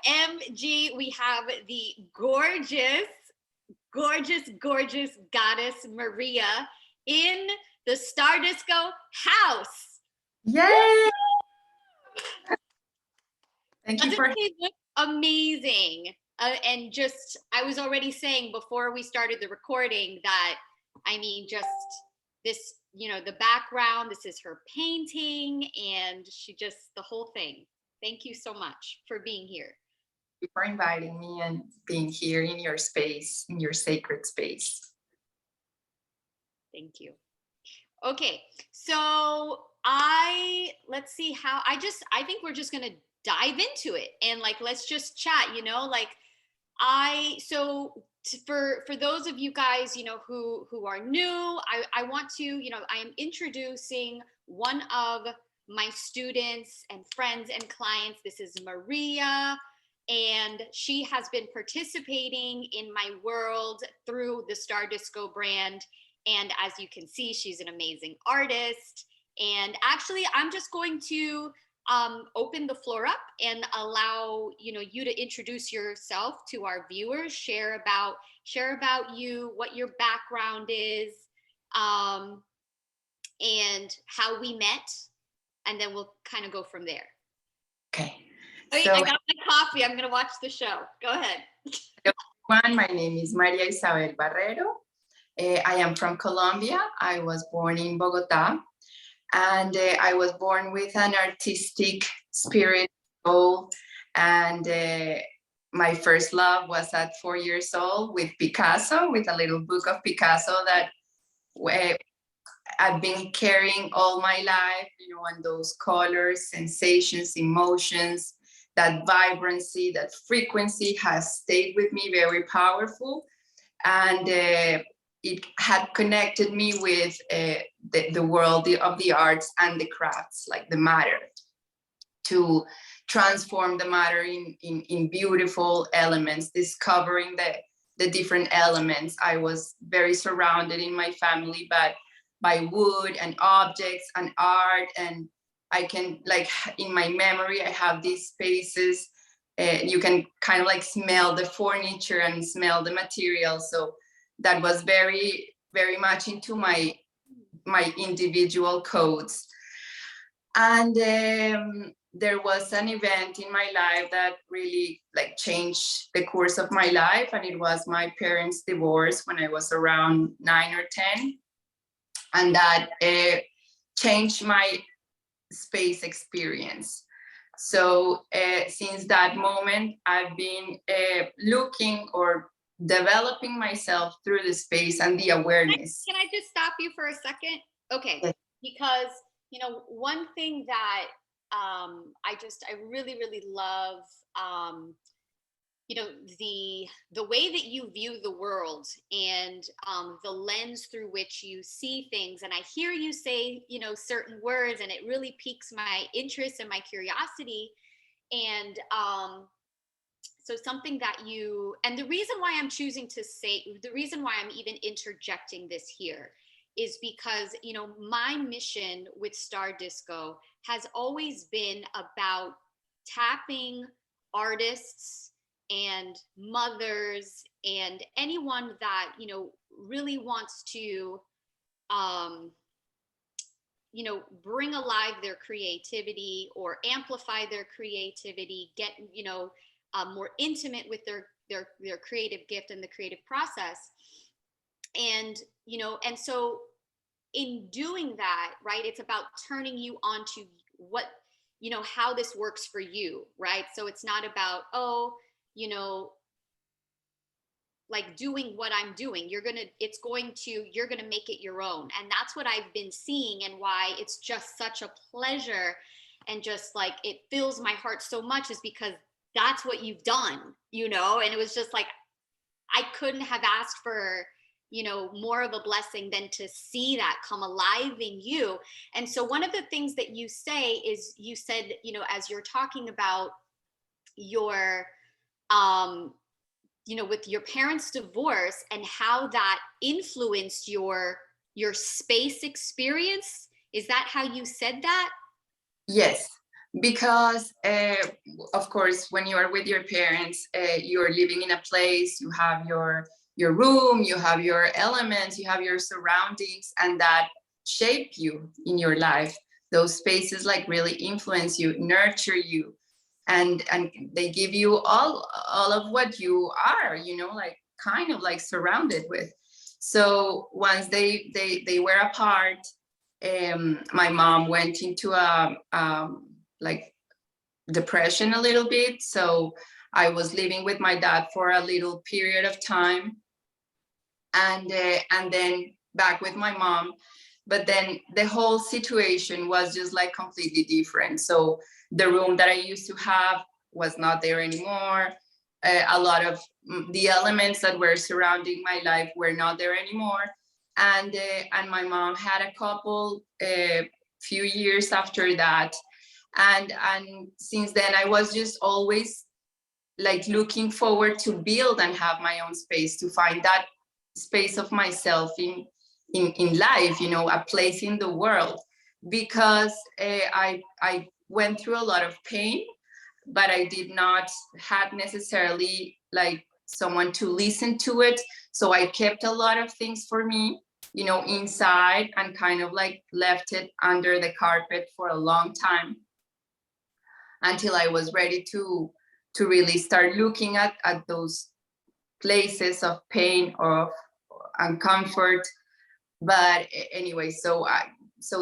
OMG, we have the gorgeous goddess Maria in the STARDISCO house. Yay! Thank you Doesn't for it look amazing? And just, I was already saying before we started the recording that, I mean, just this, you know, the background, this is her painting, and she just, the whole thing. Thank you so much for being here. Thank you for inviting me and being here in your space, in your sacred space. Thank you. Okay, so let's see how, I think we're just gonna dive into it and like, let's just chat, you know, like for those of you guys, you know, who are new, I want to, you know, I am introducing one of my students and friends and clients. This is Maria, and she has been participating in my world through the STARDISCO brand. And as you can see, she's an amazing artist. And actually, I'm just going to open the floor up and allow, you know, you to introduce yourself to our viewers, share about you, what your background is, and how we met, and then we'll kind of go from there. Okay. Oh, So, I got my coffee. I'm going to watch the show. Go ahead. hello, everyone. My name is Maria Barrero. I am from Colombia. I was born in Bogota, and I was born with an artistic spirit soul. And my first love was at 4 years old with Picasso, with a little book of Picasso that I've been carrying all my life, you know, and those colors, sensations, emotions, that vibrancy, that frequency has stayed with me, very powerful. And it had connected me with the world of the arts and the crafts, like the matter, to transform the matter in beautiful elements, discovering the different elements. I was very surrounded in my family by wood and objects and art, and I can, like, in my memory, I have these spaces. You can kind of like smell the furniture and smell the material. So that was very, very much into my individual codes. And there was an event in my life that really like changed the course of my life, and it was my parents' divorce when I was around 9 or 10, and that changed my space experience. So since that moment, I've been looking or developing myself through the space and the awareness. Can I just stop you for a second? Okay, Yes. Because, you know, one thing that I really, really love, you know, the way that you view the world and the lens through which you see things. And I hear you say, you know, certain words, and it really piques my interest and my curiosity. And so something that and the reason why I'm choosing to say, the reason why I'm even interjecting this here is because, you know, my mission with STARDISCO has always been about tapping artists and mothers and anyone that, you know, really wants to, you know, bring alive their creativity or amplify their creativity, get, you know, more intimate with their creative gift and the creative process. And, you know, and so in doing that, right, it's about turning you on to what, you know, how this works for you, right? So it's not about, oh, you know, like doing what I'm doing. You're gonna make it your own. And that's what I've been seeing, and why it's just such a pleasure and just like it fills my heart so much, is because that's what you've done, you know. And it was just like, I couldn't have asked for, you know, more of a blessing than to see that come alive in you. And so one of the things that you say is, you said, you know, as you're talking about your you know, with your parents' divorce and how that influenced your space experience. Is that how you said that? Yes, Because of course, when you are with your parents, you're living in a place, you have your room, you have your elements, you have your surroundings, and that shape you in your life. Those spaces like really influence you, nurture you, and they give you all of what you are, you know, like kind of like surrounded with. So once they were apart, my mom went into a like depression a little bit. So I was living with my dad for a little period of time, and then back with my mom. But then the whole situation was just like completely different. So the room that I used to have was not there anymore. A lot of the elements that were surrounding my life were not there anymore. And my mom had a couple few years after that. And since then I was just always like looking forward to build and have my own space, to find that space of myself in life, you know, a place in the world. Because I went through a lot of pain, but I did not have necessarily like someone to listen to it. So I kept a lot of things for me, you know, inside, and kind of like left it under the carpet for a long time, until I was ready to really start looking at those places of pain or uncomfort. But anyway, so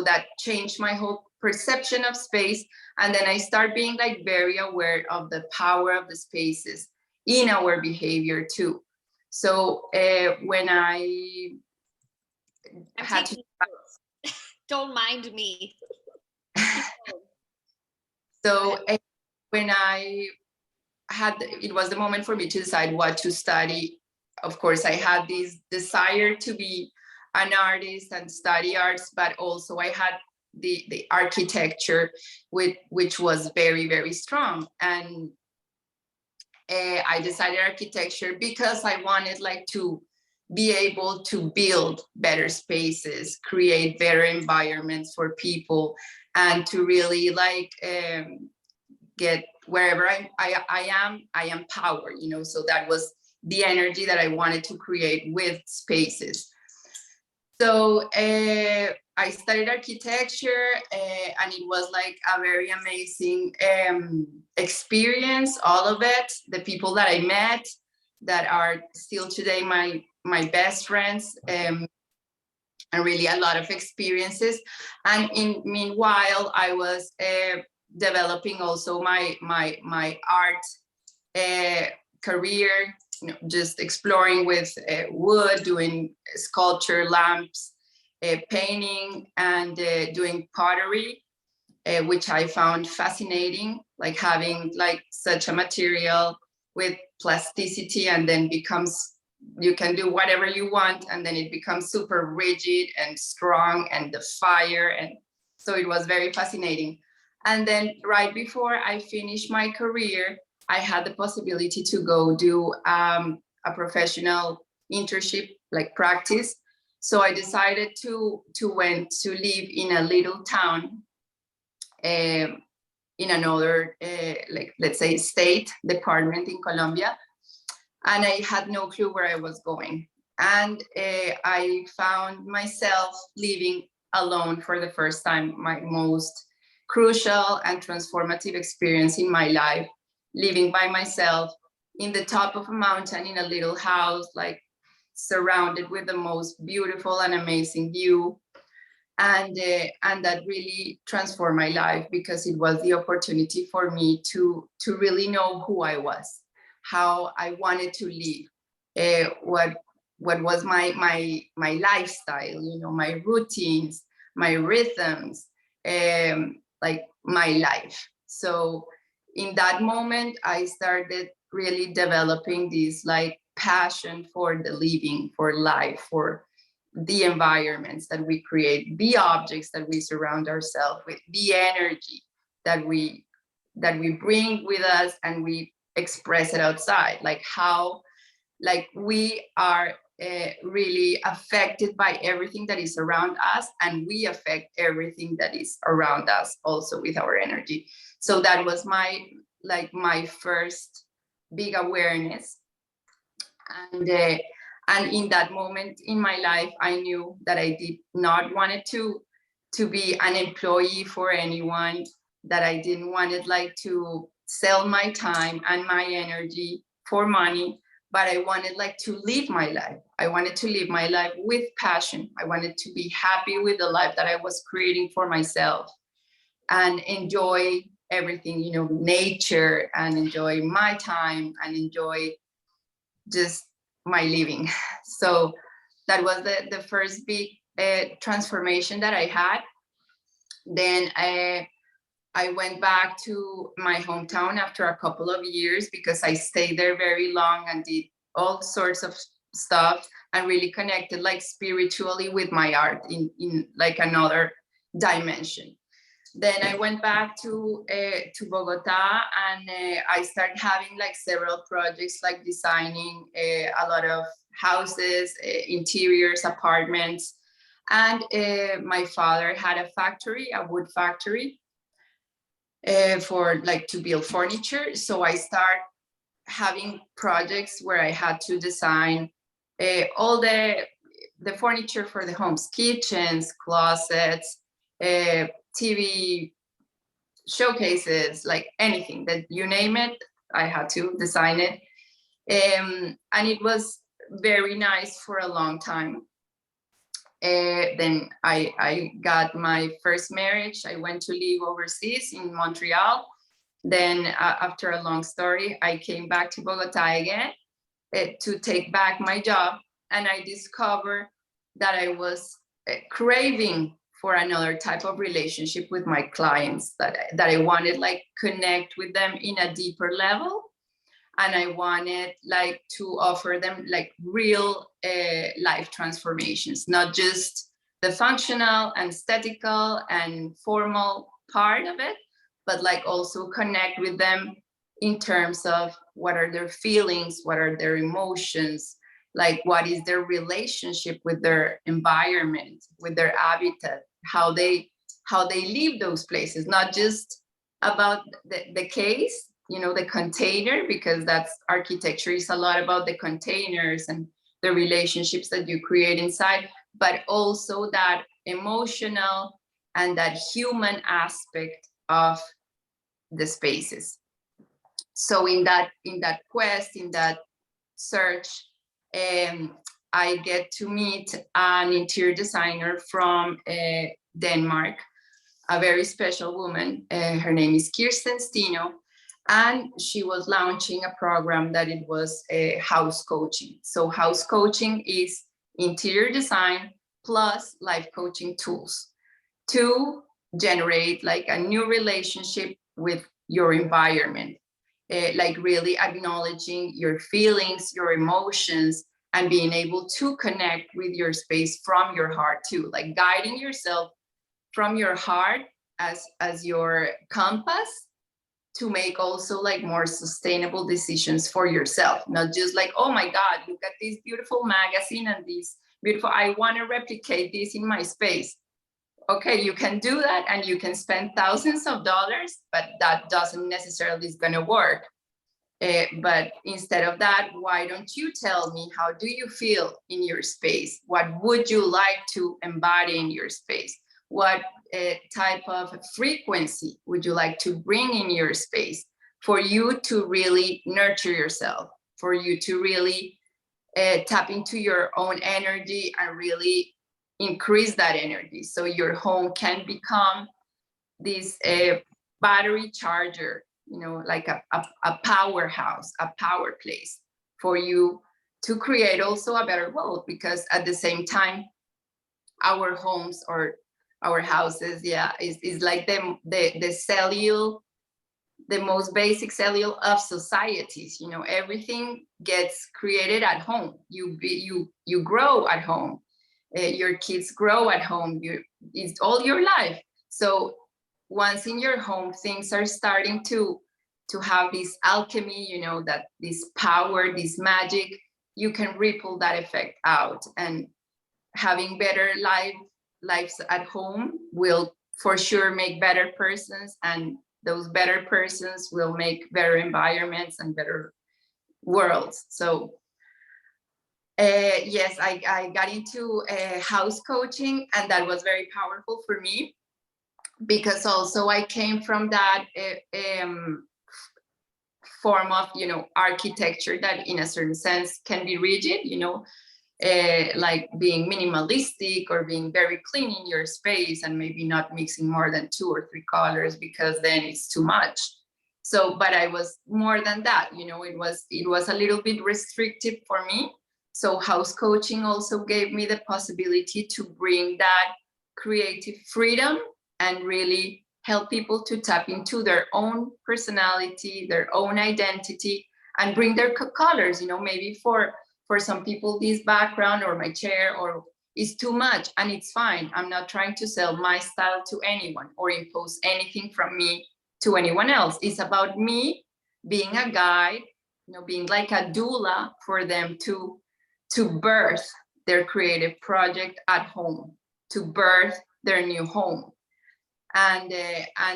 that changed my whole perception of space. And then I start being like very aware of the power of the spaces in our behavior too. So when I'm had taking notes. Don't mind me. so when I had, it was the moment for me to decide what to study. Of course, I had this desire to be an artist and study arts, but also I had the architecture, which was very, very strong. And I decided architecture because I wanted like to be able to build better spaces, create better environments for people, and to really like get wherever I am power, you know. So that was the energy that I wanted to create with spaces. So I studied architecture, and it was like a very amazing experience, all of it. The people that I met that are still today my best friends, and really a lot of experiences. And meanwhile, I was developing also my art career, you know, just exploring with wood, doing sculpture, lamps, painting, and doing pottery, which I found fascinating, like having like such a material with plasticity, and then becomes, you can do whatever you want, and then it becomes super rigid and strong, and the fire. And so it was very fascinating. And then right before I finished my career, I had the possibility to go do a professional internship, like practice. So I decided to went to live in a little town, in another, like let's say state department in Colombia, and I had no clue where I was going. And I found myself living alone for the first time, my most crucial and transformative experience in my life, living by myself in the top of a mountain in a little house, like surrounded with the most beautiful and amazing view. And that really transformed my life, because it was the opportunity for me to really know who I was, how I wanted to live, what was my lifestyle, you know, my routines, my rhythms, like my life. So in that moment, I started really developing this like passion for the living, for life, for the environments that we create, the objects that we surround ourselves with, the energy that we bring with us, and we express it outside. Like how, like we are really affected by everything that is around us, and we affect everything that is around us also with our energy. So that was my first big awareness. And in that moment in my life, I knew that I did not want it to be an employee for anyone, that I didn't want it like to sell my time and my energy for money, but I wanted like to live my life. I wanted to live my life with passion. I wanted to be happy with the life that I was creating for myself and enjoy everything, you know, nature, and enjoy my time and enjoy just my living. So that was the first big transformation that I had. Then I went back to my hometown after a couple of years because I stayed there very long and did all sorts of stuff and really connected like spiritually with my art in like another dimension. Then I went back to Bogota, and I started having like several projects, like designing a lot of houses, interiors, apartments. And my father had a factory, a wood factory, for like to build furniture. So I started having projects where I had to design all the furniture for the homes, kitchens, closets, TV showcases, like anything that you name it, I had to design it. And it was very nice for a long time. Then I got my first marriage. I went to live overseas in Montreal. Then after a long story, I came back to Bogota again to take back my job. And I discovered that I was craving for another type of relationship with my clients, that I wanted like connect with them in a deeper level. And I wanted like to offer them like real life transformations, not just the functional and aesthetical and formal part of it, but like also connect with them in terms of what are their feelings, what are their emotions, like what is their relationship with their environment, with their habitat, how they leave those places, not just about the case, you know, the container, because that's architecture is a lot about the containers and the relationships that you create inside, but also that emotional and that human aspect of the spaces. So in that quest, in that search, I get to meet an interior designer from Denmark, a very special woman. Her name is Kirsten Stino, and she was launching a program that it was house coaching. So house coaching is interior design plus life coaching tools to generate like a new relationship with your environment, like really acknowledging your feelings, your emotions, and being able to connect with your space from your heart too, like guiding yourself from your heart as your compass to make also like more sustainable decisions for yourself, not just like, oh my God, look at this beautiful magazine and this beautiful, I want to replicate this in my space. Okay, you can do that and you can spend thousands of dollars, but that doesn't necessarily is going to work. But instead of that, why don't you tell me, how do you feel in your space? What would you like to embody in your space? What type of frequency would you like to bring in your space for you to really nurture yourself, for you to really tap into your own energy and really increase that energy, so your home can become this battery charger, you know, like a powerhouse, a power place for you to create also a better world. Because at the same time, our homes or our houses, yeah, is like the cellule, the most basic cellule of societies. You know, everything gets created at home. You grow at home. Your kids grow at home. It's all your life. So once in your home, things are starting to have this alchemy, you know, that this power, this magic, you can ripple that effect out, and having better lives at home will for sure make better persons, and those better persons will make better environments and better worlds. So yes, I got into house coaching, and that was very powerful for me, because also I came from that form of, architecture that in a certain sense can be rigid, like being minimalistic or being very clean in your space, and maybe not mixing more than 2 or 3 colors, because then it's too much. So, but I was more than that, it was a little bit restrictive for me. So house coaching also gave me the possibility to bring that creative freedom and really help people to tap into their own personality, their own identity, and bring their colors. Maybe for some people, this background or my chair or is too much, and it's fine. I'm not trying to sell my style to anyone or impose anything from me to anyone else. It's about me being a guide, being like a doula for them to birth their creative project at home, to birth their new home. And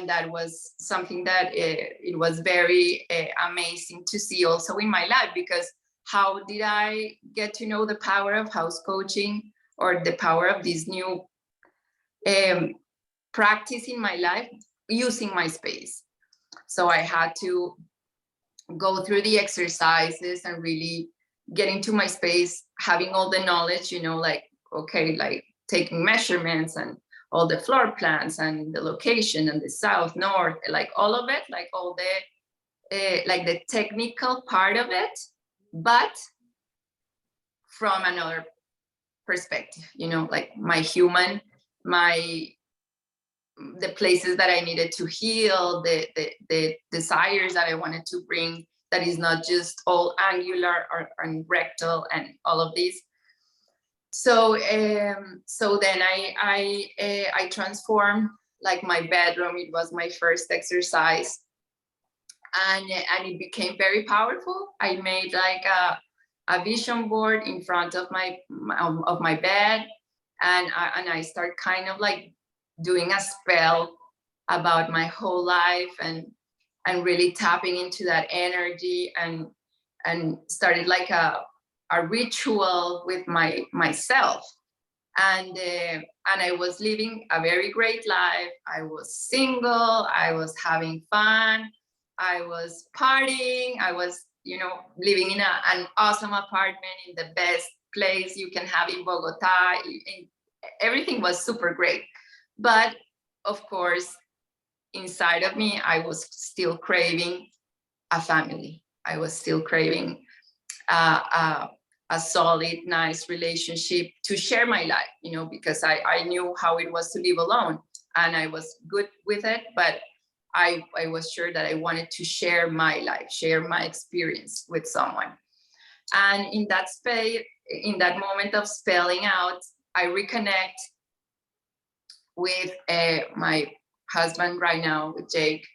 that was something that it was very amazing to see also in my life, because how did I get to know the power of house coaching, or the power of this new practice in my life? Using my space. So I had to go through the exercises and really get into my space, having all the knowledge, like taking measurements and all the floor plans and the location and the south, north, like all of it, like all the like the technical part of it, but from another perspective, like my human, the places that I needed to heal, the desires that I wanted to bring, that is not just all angular and rectal and all of these. So then I transformed like my bedroom. It was my first exercise, and it became very powerful. I made like a vision board in front of my bed, and I start kind of like doing a spell about my whole life, and really tapping into that energy, and started like a ritual with myself. And I was living a very great life. I was single, I was having fun, I was partying, I was, living in an awesome apartment in the best place you can have in Bogota. Everything was super great. But of course, inside of me, I was still craving a family. I was still craving a solid, nice relationship to share my life, because I knew how it was to live alone, and I was good with it, but I was sure that I wanted to share my life, share my experience with someone. And in that space, in that moment of spelling out, I reconnect with my husband right now, with Jake.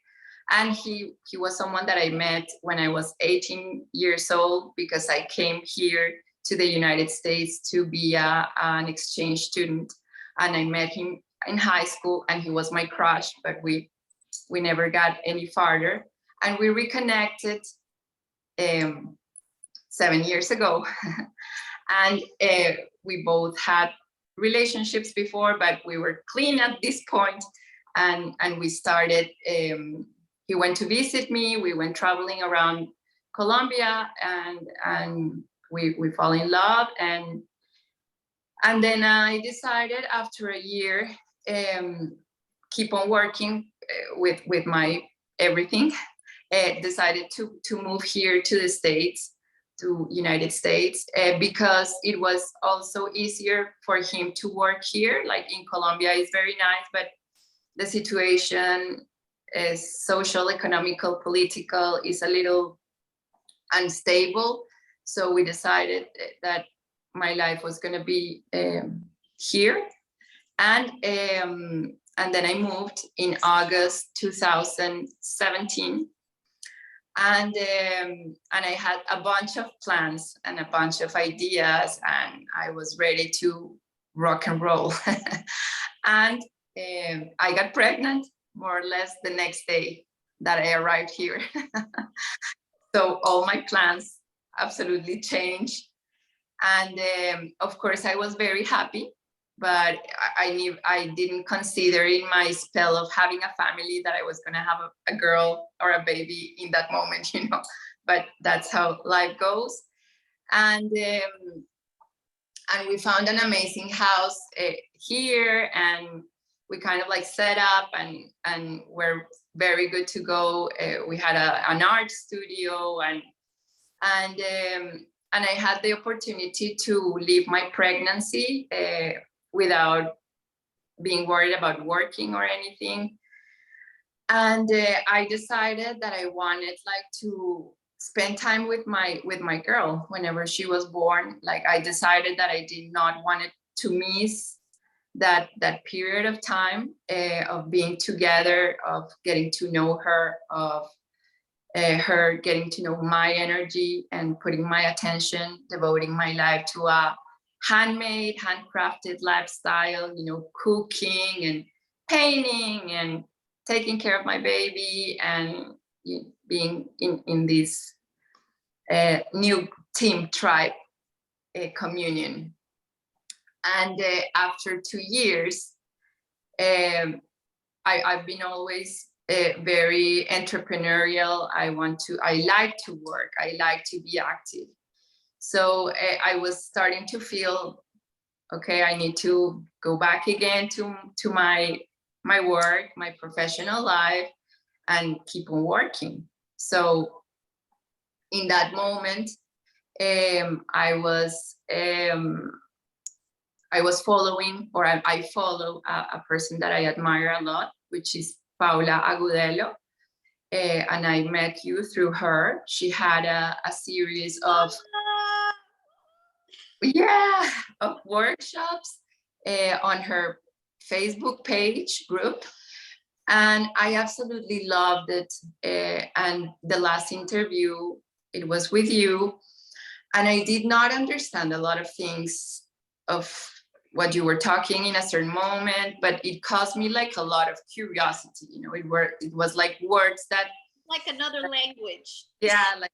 And he was someone that I met when I was 18 years old, because I came here to the United States to be an exchange student. And I met him in high school, and he was my crush, but we never got any farther. And we reconnected 7 years ago. And we both had relationships before, but we were clean at this point. And we started, he went to visit me, we went traveling around Colombia, and we fell in love. And then I decided after a year, keep on working with my everything, decided to move here to the States, to United States, because it was also easier for him to work here. Like in Colombia is very nice, but the situation is social, economical, political is a little unstable. So we decided that my life was going to be here. And then I moved in August 2017. and I had a bunch of plans and a bunch of ideas, and I was ready to rock and roll. And I got pregnant more or less the next day that I arrived here. So all my plans absolutely changed. And of course, I was very happy, but I didn't consider in my spell of having a family that I was going to have a girl or a baby in that moment, you know. But that's how life goes. And we found an amazing house here, and we kind of like set up, and we're very good to go. We had an art studio, and I had the opportunity to live my pregnancy without being worried about working or anything. And I decided that I wanted like to spend time with my girl whenever she was born. Like, I decided that I did not want it to miss that period of time of being together, of getting to know her, of her getting to know my energy and putting my attention, devoting my life to a handcrafted lifestyle, you know, cooking and painting and taking care of my baby, and being in this new team tribe communion. And after 2 years, I've been always very entrepreneurial. I like to work. I like to be active. So I was starting to feel, okay, I need to go back again to my work, my professional life, and keep on working. So in that moment, I was following, or I follow a person that I admire a lot, which is Paula Agudelo. And I met you through her. She had a series of, of workshops on her Facebook page group. And I absolutely loved it. And the last interview, it was with you. And I did not understand a lot of things of what you were talking in a certain moment, but it caused me like a lot of curiosity. You know, it was like words that, like another language. Yeah, like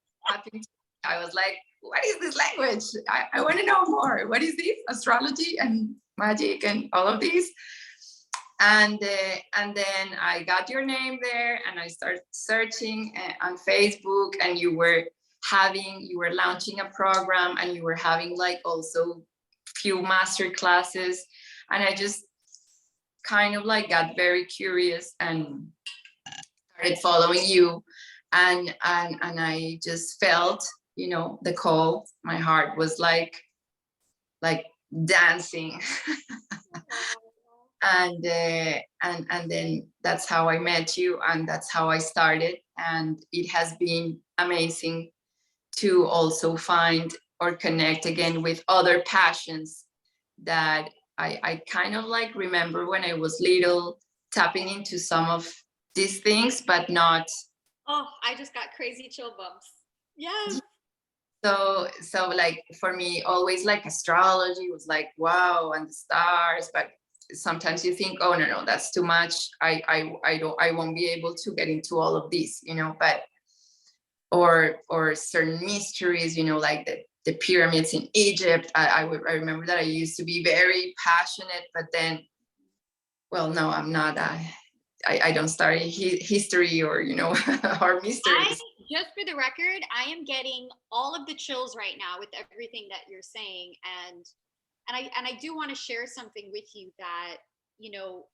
I was like, what is this language? I want to know more. What is this? Astrology and magic and all of these. And then I got your name there, and I started searching on Facebook, and you were launching a program, and you were having like also few master classes, and I just kind of like got very curious and started following you, and I just felt, you know, the call. My heart was like dancing. And then that's how I met you, and that's how I started. And it has been amazing to also find or connect again with other passions that I kind of like remember when I was little, tapping into some of these things, but not. Oh, I just got crazy chill bumps. Yes. So like for me, always like astrology was like, wow, and the stars, but sometimes you think, oh no, that's too much. I won't be able to get into all of this, you know. But or certain mysteries, you know, like the pyramids in Egypt. I remember that I used to be very passionate, but then, well, no, I'm not. I don't study history or, you know, or mysteries. Just for the record, I am getting all of the chills right now with everything that you're saying, and I do want to share something with you that, you know,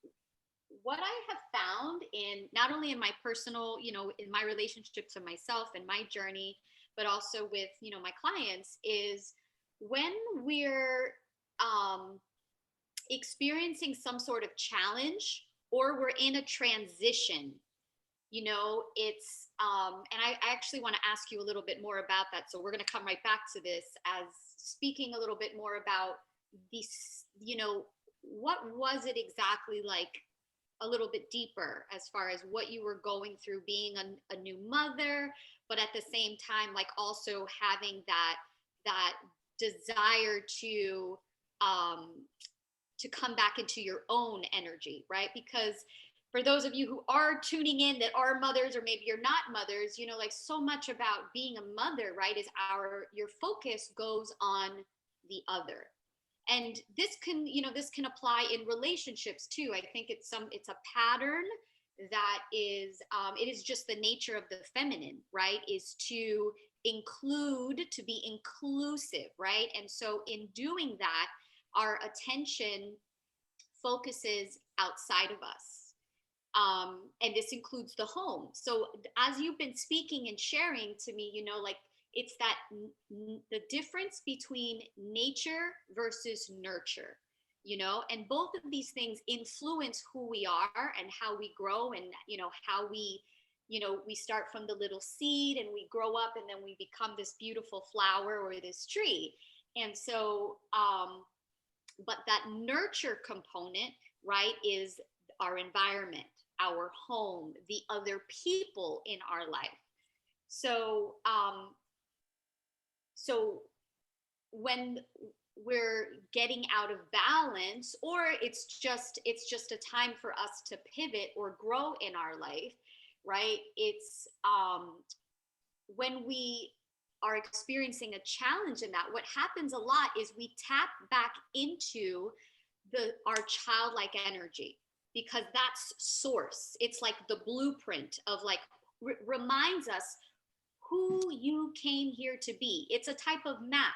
what I have found in not only in my personal, you know, in my relationship to myself and my journey, but also with, you know, my clients, is when we're experiencing some sort of challenge, or we're in a transition, you know, it's and I actually want to ask you a little bit more about that. So we're going to come right back to this, as speaking a little bit more about these, you know, what was it exactly, like a little bit deeper as far as what you were going through, being a new mother, but at the same time, like also having that desire to come back into your own energy, right? Because for those of you who are tuning in that are mothers, or maybe you're not mothers, you know, like so much about being a mother, right, is your focus goes on the other. And this can, you know, this can apply in relationships too. I think it's a pattern that is, it is just the nature of the feminine, right, is to include, to be inclusive, right? And so in doing that, our attention focuses outside of us. And this includes the home. So as you've been speaking and sharing to me, you know, like it's that the difference between nature versus nurture, you know, and both of these things influence who we are and how we grow, and, you know, how we, you know, we start from the little seed and we grow up and then we become this beautiful flower or this tree. And so, but that nurture component, right, is our environment, our home, the other people in our life. So, so when we're getting out of balance, or it's just a time for us to pivot or grow in our life, right? It's when we are experiencing a challenge in that, what happens a lot is we tap back into our childlike energy, because that's source. It's like the blueprint of like reminds us who you came here to be. It's a type of map,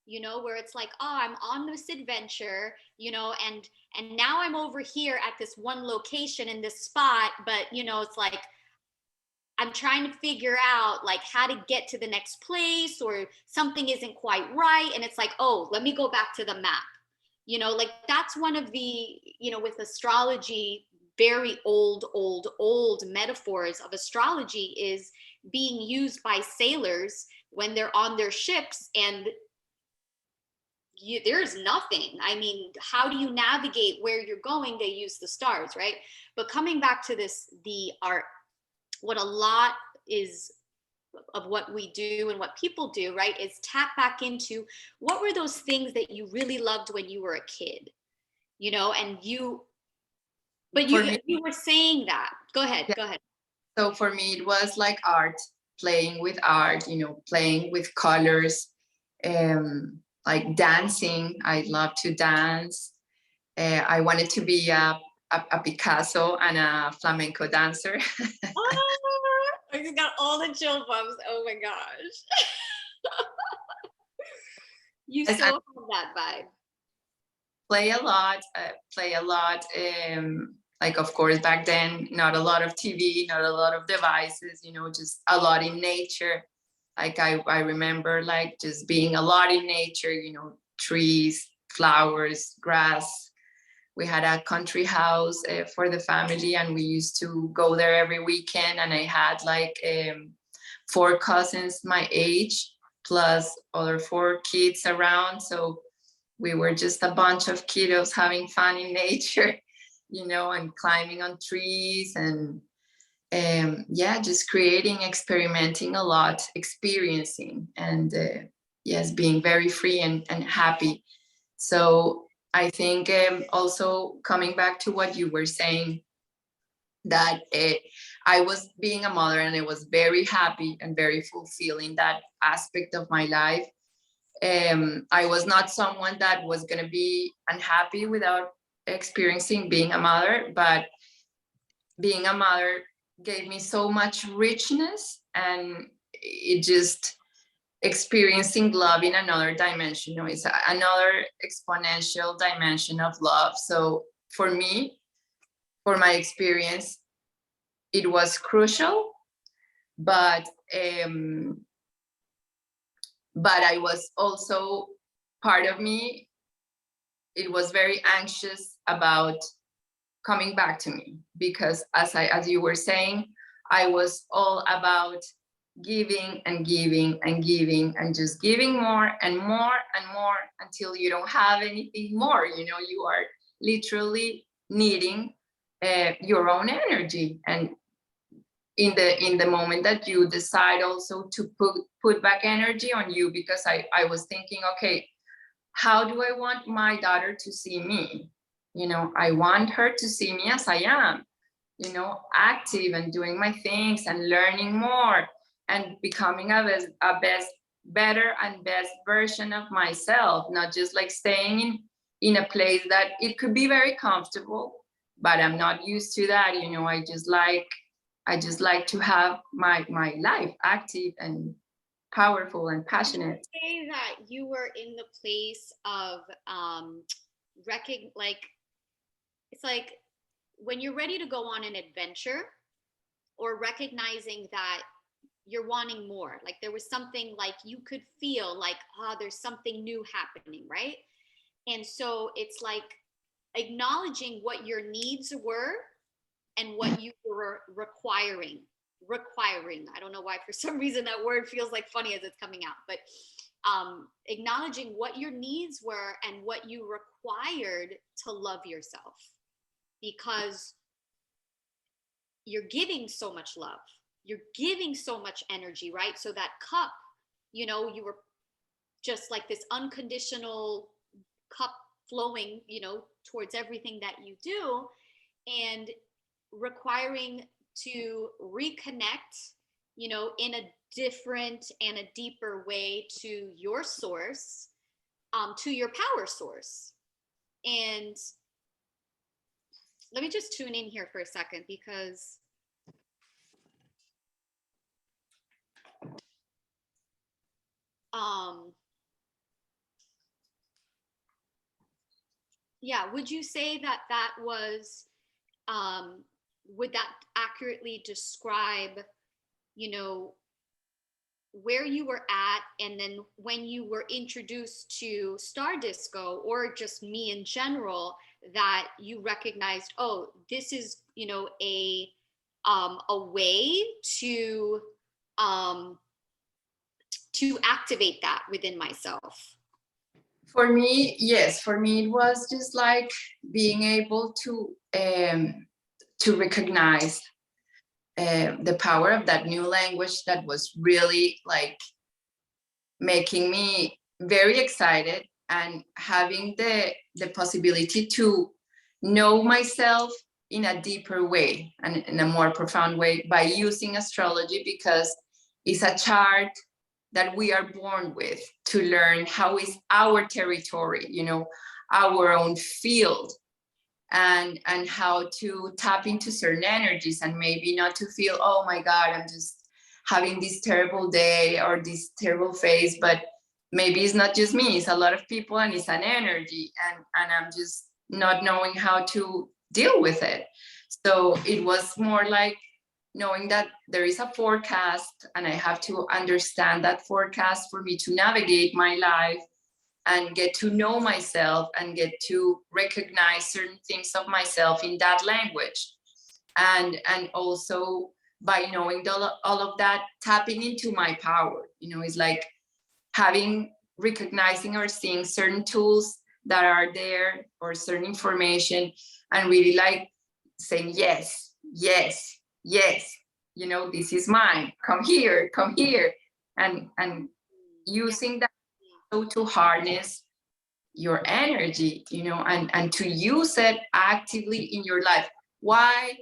you know, where it's like, oh, I'm on this adventure, you know, and now I'm over here at this one location in this spot, but, you know, it's like I'm trying to figure out like how to get to the next place, or something isn't quite right, and it's like, oh, let me go back to the map. You know, like that's one of the, you know, with astrology, very old metaphors of astrology is being used by sailors when they're on their ships and there's nothing. I mean, how do you navigate where you're going? They use the stars, right? But coming back to this, the art, what a lot is of what we do and what people do, right, is tap back into what were those things that you really loved when you were a kid, you know, and you were saying that. Go ahead, yeah. Go ahead. So for me, it was like art, playing with art, you know, playing with colors, like dancing. I love to dance. I wanted to be a Picasso and a flamenco dancer. I just got all the chill bumps. Oh my gosh. You so have that vibe. Play a lot. Like, of course, back then, not a lot of TV, not a lot of devices, you know, just a lot in nature. Like I remember like just being a lot in nature, you know, trees, flowers, grass. We had a country house for the family, and we used to go there every weekend. And I had like 4 cousins my age, plus other 4 kids around. So we were just a bunch of kiddos having fun in nature, you know, and climbing on trees and yeah, just creating, experimenting a lot, experiencing, and yes, being very free and happy. So I think also coming back to what you were saying, that I was being a mother and I was very happy and very fulfilling that aspect of my life. I was not someone that was going to be unhappy without experiencing being a mother, but being a mother gave me so much richness, and it just experiencing love in another dimension. You know, it's another exponential dimension of love. So for me, for my experience, it was crucial, but I was also, part of me, it was very anxious about coming back to me, because as you were saying, I was all about giving and giving and giving and just giving more and more and more until you don't have anything more. You know, you are literally needing your own energy. And in the moment that you decide also to put back energy on you, because I was thinking, okay, how do I want my daughter to see me? I want her to see me as I am, active and doing my things and learning more and becoming better and best version of myself, not just like staying in a place that it could be very comfortable, but I'm not used to that. I just like to have my life active and powerful and passionate. Say that you were in the place of like, it's like when you're ready to go on an adventure, or recognizing that you're wanting more, like there was something, like you could feel like, there's something new happening, right? And so it's like acknowledging what your needs were and what you were requiring. I don't know why, for some reason that word feels like funny as it's coming out, but acknowledging what your needs were and what you required to love yourself, because you're giving so much love, you're giving so much energy, right? So that cup, you were just like this unconditional cup flowing, towards everything that you do, and requiring to reconnect, in a different and a deeper way to your source, to your power source. And let me just tune in here for a second, because yeah, would you say that that was, would that accurately describe, where you were at, and then when you were introduced to STARDISCO, or just me in general, that you recognized, oh, this is, a way to activate that within myself? For me, yes. For me, it was just like being able to recognize the power of that new language that was really like making me very excited, and having the possibility to know myself in a deeper way and in a more profound way by using astrology, because it's a chart that we are born with, to learn how is our territory, our own field, and how to tap into certain energies, and maybe not to feel, oh my God, I'm just having this terrible day or this terrible phase, but maybe it's not just me, it's a lot of people, and it's an energy, and I'm just not knowing how to deal with it. So it was more like knowing that there is a forecast, and I have to understand that forecast for me to navigate my life and get to know myself and get to recognize certain things of myself in that language. And also by knowing all of that, tapping into my power, it's like recognizing or seeing certain tools that are there, or certain information, and really like saying, yes, yes, yes, this is mine, come here, and using that so to harness your energy, and to use it actively in your life. Why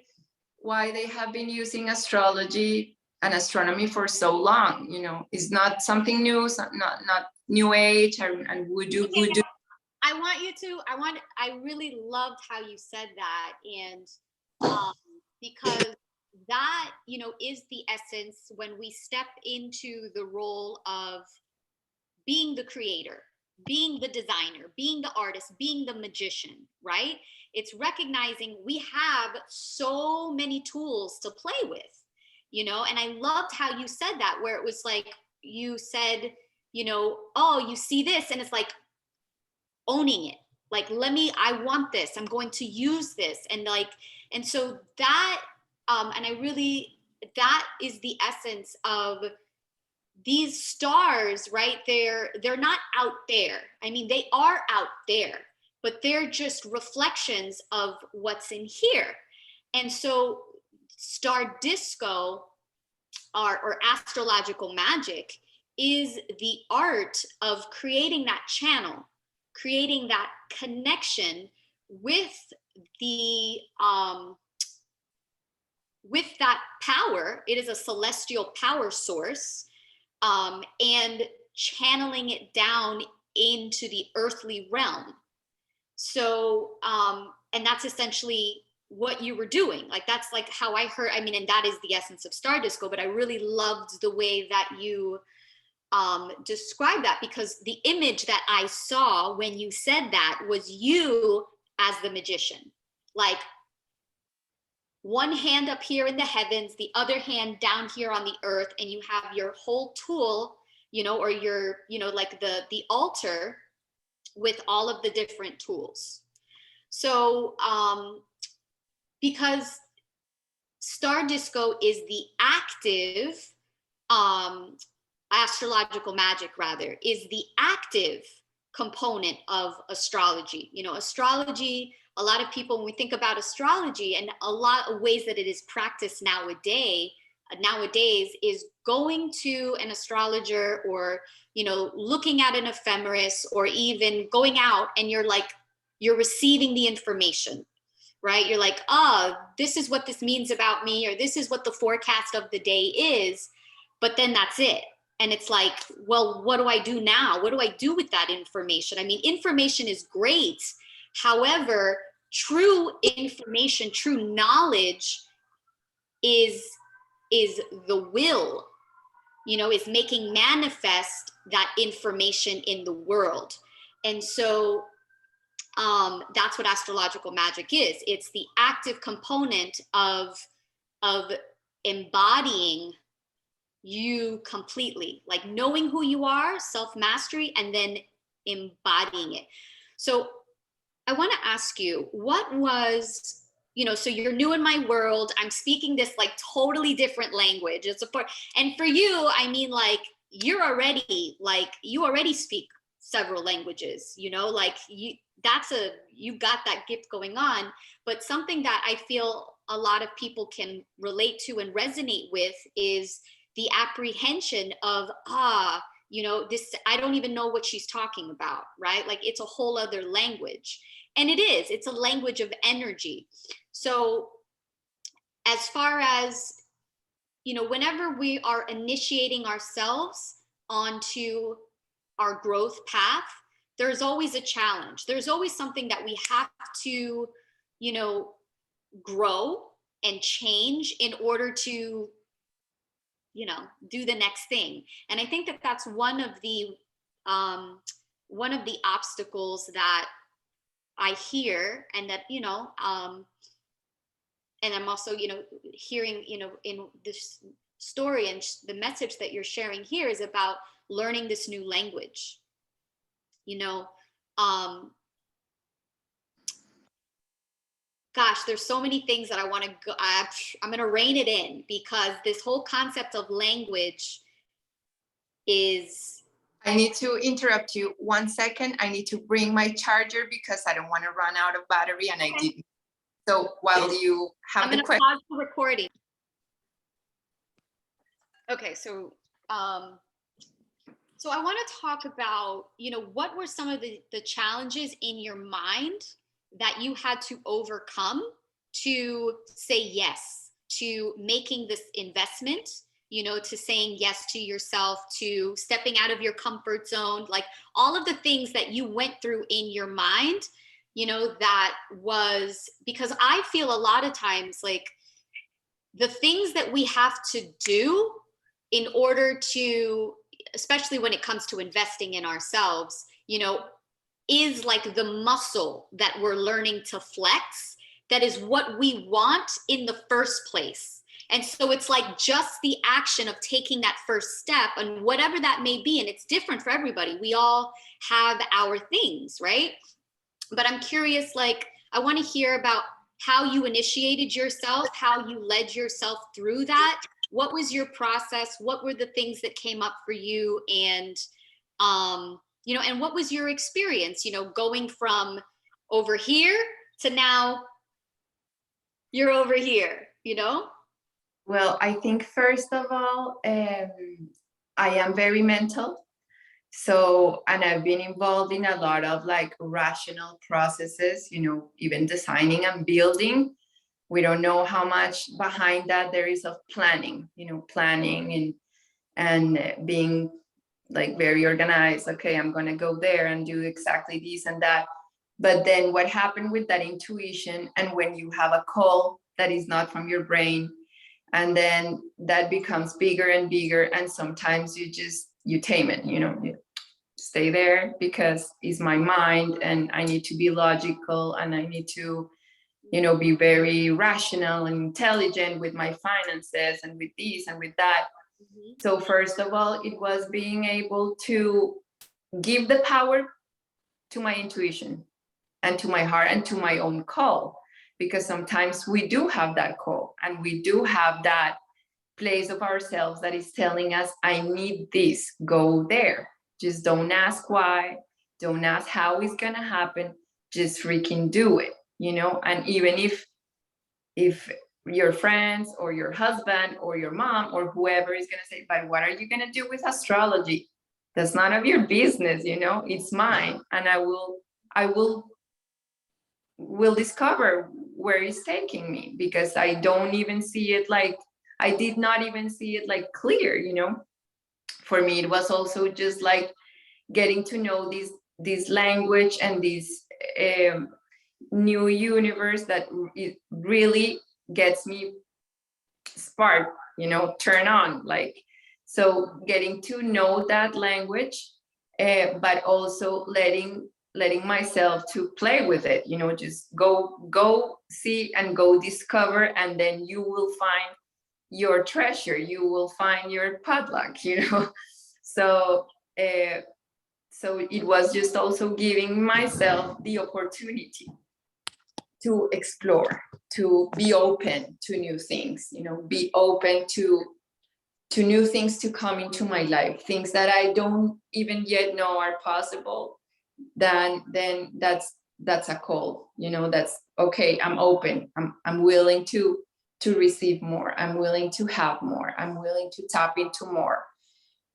they have been using astrology and astronomy for so long, it's not something new, it's not new age and voodoo. I really loved how you said that. And because that, is the essence when we step into the role of being the creator, being the designer, being the artist, being the magician, right? It's recognizing we have so many tools to play with, and I loved how you said that, where it was like, you said, oh, you see this, and it's like owning it. Like, I want this, I'm going to use this. And so that, and that is the essence of these stars, right? They're not out there. I mean, they are out there, but they're just reflections of what's in here. And so STARDISCO, or astrological magic, is the art of creating that channel, creating that connection with the with that power. It is a celestial power source, and channeling it down into the earthly realm. So, and that's essentially what you were doing. Like, that's like how I heard, I mean, and that is the essence of STARDISCO, but I really loved the way that you described that, because the image that I saw when you said that was you as the magician. Like, one hand up here in the heavens, the other hand down here on the earth, and you have your whole tool, you know, or your, you know, like the altar with all of the different tools. So, because STARDISCO is the active, astrological magic rather, is the active component of astrology. You know, astrology, a lot of people, when we think about astrology, and a lot of ways that it is practiced nowadays, is going to an astrologer, or, you know, looking at an ephemeris, or even going out and you're receiving the information, right? You're like, oh, this is what this means about me, or this is what the forecast of the day is, but then that's it. And it's like, well, what do I do now? What do I do with that information? I mean, information is great. However, true information, true knowledge is the will, you know, is making manifest that information in the world. And so that's what astrological magic is. It's the active component of embodying you completely, like knowing who you are, self-mastery, and then embodying it. So I want to ask you, what was, you know, so you're new in my world. I'm speaking this like totally different language. And for you, I mean, like, you already speak several languages, you know, like you got that gift going on. But something that I feel a lot of people can relate to and resonate with is the apprehension of, you know, this, I don't even know what she's talking about, right? Like, it's a whole other language. And it's a language of energy. So as far as, you know, whenever we are initiating ourselves onto our growth path, there's always a challenge. There's always something that we have to, you know, grow and change in order to, you know, do the next thing. And I think that that's one of the obstacles that I hear, and that, you know, and I'm also, you know, hearing, you know, in this story and the message that you're sharing here is about learning this new language, you know. Gosh, there's so many things that I want to go, I'm going to rein it in, because this whole concept of language is. I need to interrupt you 1 second. I need to bring my charger because I don't want to run out of battery, and I didn't. So while you have the question. I'm going to pause the recording. Okay, so I want to talk about, you know, what were some of the challenges in your mind that you had to overcome to say yes to making this investment, you know, to saying yes to yourself, to stepping out of your comfort zone, like all of the things that you went through in your mind, you know, that was, because I feel a lot of times like the things that we have to do in order to, especially when it comes to investing in ourselves, you know, is like the muscle that we're learning to flex. That is what we want in the first place. And so it's like just the action of taking that first step, and whatever that may be. And it's different for everybody. We all have our things, right? But I'm curious, like, I want to hear about how you initiated yourself, how you led yourself through that. What was your process? What were the things that came up for you? And, you know, and what was your experience, you know, going from over here to now you're over here, you know? Well, I think first of all, I am very mental. So, and I've been involved in a lot of like rational processes, you know, even designing and building. We don't know how much behind that there is of planning, you know, planning and being like very organized. Okay, I'm going to go there and do exactly this and that. But then what happened with that intuition, and when you have a call that is not from your brain, and then that becomes bigger and bigger, and sometimes you tame it, you know, you stay there because it's my mind and I need to be logical and I need to, you know, be very rational and intelligent with my finances and with this and with that. So first of all, it was being able to give the power to my intuition and to my heart and to my own call, because sometimes we do have that call and we do have that place of ourselves that is telling us, I need this, go there. Just don't ask why, don't ask how it's gonna happen, just freaking do it, you know. And even if your friends or your husband or your mom or whoever is gonna say, but what are you gonna do with astrology? That's none of your business, you know, it's mine. And I will discover where it's taking me, because I don't even see it like, I did not even see it like clear, you know. For me, it was also just like getting to know this language and this new universe that it really gets me spark, you know, turn on, like, so getting to know that language, but also letting myself to play with it, you know, just go see and go discover, and then you will find your treasure, you will find your padlock, you know. So so it was just also giving myself the opportunity to explore, to be open to new things, you know, be open to new things to come into my life, things that I don't even yet know are possible. Then that's a call, you know, that's okay, I'm open, I'm willing to receive more, I'm willing to have more, I'm willing to tap into more.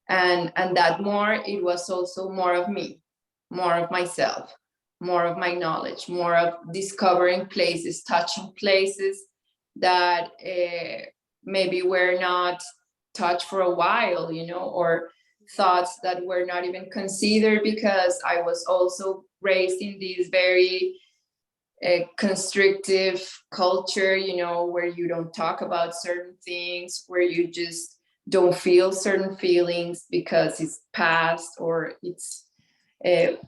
And that more, it was also more of me, more of myself, more of my knowledge, more of discovering places, touching places that maybe were not touched for a while, you know, or thoughts that were not even considered, because I was also raised in this very constrictive culture, you know, where you don't talk about certain things, where you just don't feel certain feelings because it's past or it's you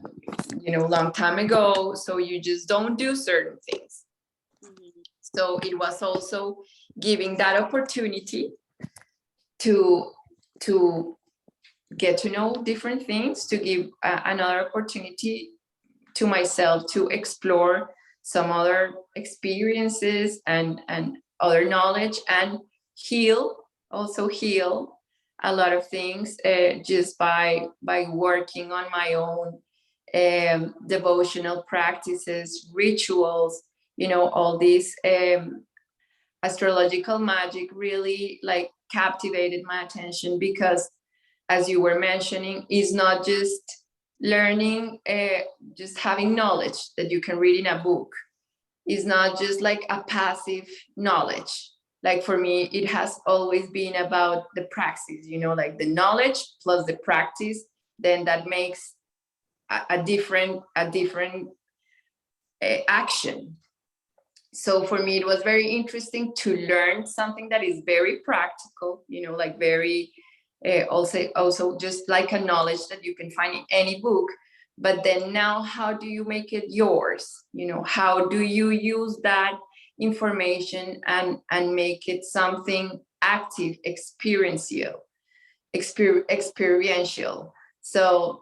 know, long time ago, so you just don't do certain things. So it was also giving that opportunity to get to know different things, to give another opportunity to myself to explore some other experiences and other knowledge, and heal, also heal a lot of things just by working on my own devotional practices, rituals, you know, all these astrological magic really like captivated my attention, because as you were mentioning, is not just learning, just having knowledge that you can read in a book. Is not just like a passive knowledge. Like for me, it has always been about the praxis, you know, like the knowledge plus the practice, then that makes a different action. So for me, it was very interesting to learn something that is very practical, you know, like very also just like a knowledge that you can find in any book. But then now, how do you make it yours? You know, how do you use that information and make it something active, experiential? So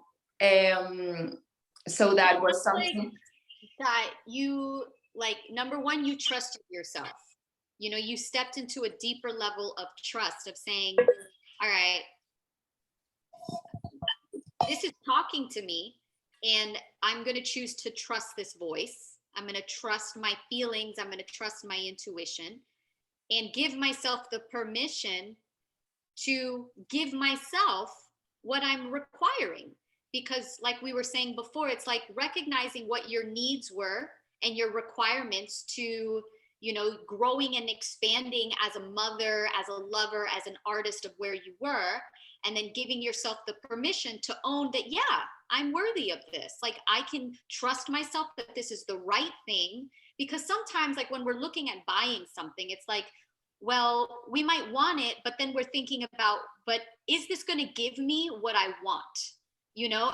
so that was something That you, like, number one, you trusted yourself. You know, you stepped into a deeper level of trust, of saying, all right, this is talking to me, and I'm going to choose to trust this voice. I'm going to trust my feelings. I'm going to trust my intuition. and give myself the permission to give myself what I'm requiring. Because like we were saying before, it's like recognizing what your needs were and your requirements to, growing and expanding as a mother, as a lover, as an artist of where you were, and then giving yourself the permission to own that, yeah, I'm worthy of this. Like I can trust myself that this is the right thing. Because sometimes, like when we're looking at buying something, it's like, well, we might want it, but then we're thinking about, but is this going to give me what I want?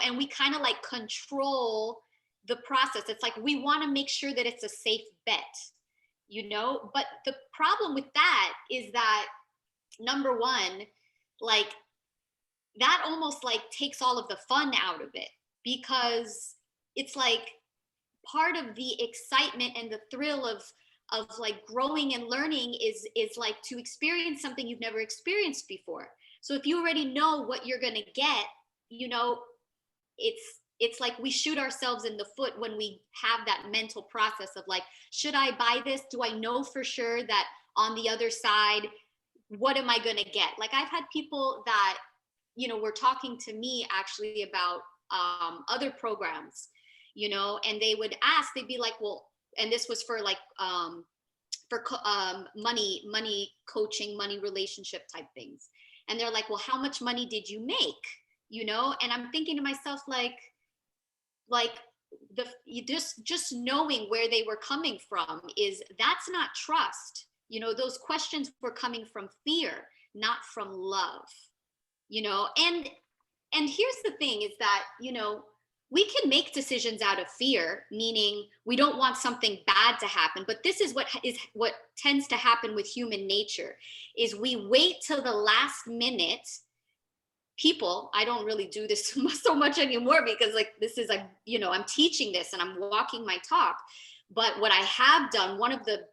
And we kind of like control the process. It's like we want to make sure that it's a safe bet, but the problem with that is that, number one, like that almost like takes all of the fun out of it, because it's like part of the excitement and the thrill of like growing and learning is like to experience something you've never experienced before. So if you already know what you're going to get, it's like we shoot ourselves in the foot when we have that mental process of like, should I buy this? Do I know for sure that on the other side, what am I going to get? Like I've had people that, were talking to me actually about other programs, and they would ask, they'd be like, well, and this was for like, money coaching, money relationship type things. And they're like, well, how much money did you make? And I'm thinking to myself, like just knowing where they were coming from, that's not trust. Those questions were coming from fear, not from love. And here's the thing is that, we can make decisions out of fear, meaning we don't want something bad to happen. But this is what tends to happen with human nature, is we wait till the last minute. People, I don't really do this so much anymore, because like this is like, I'm teaching this and I'm walking my talk. But what I have done, one of the,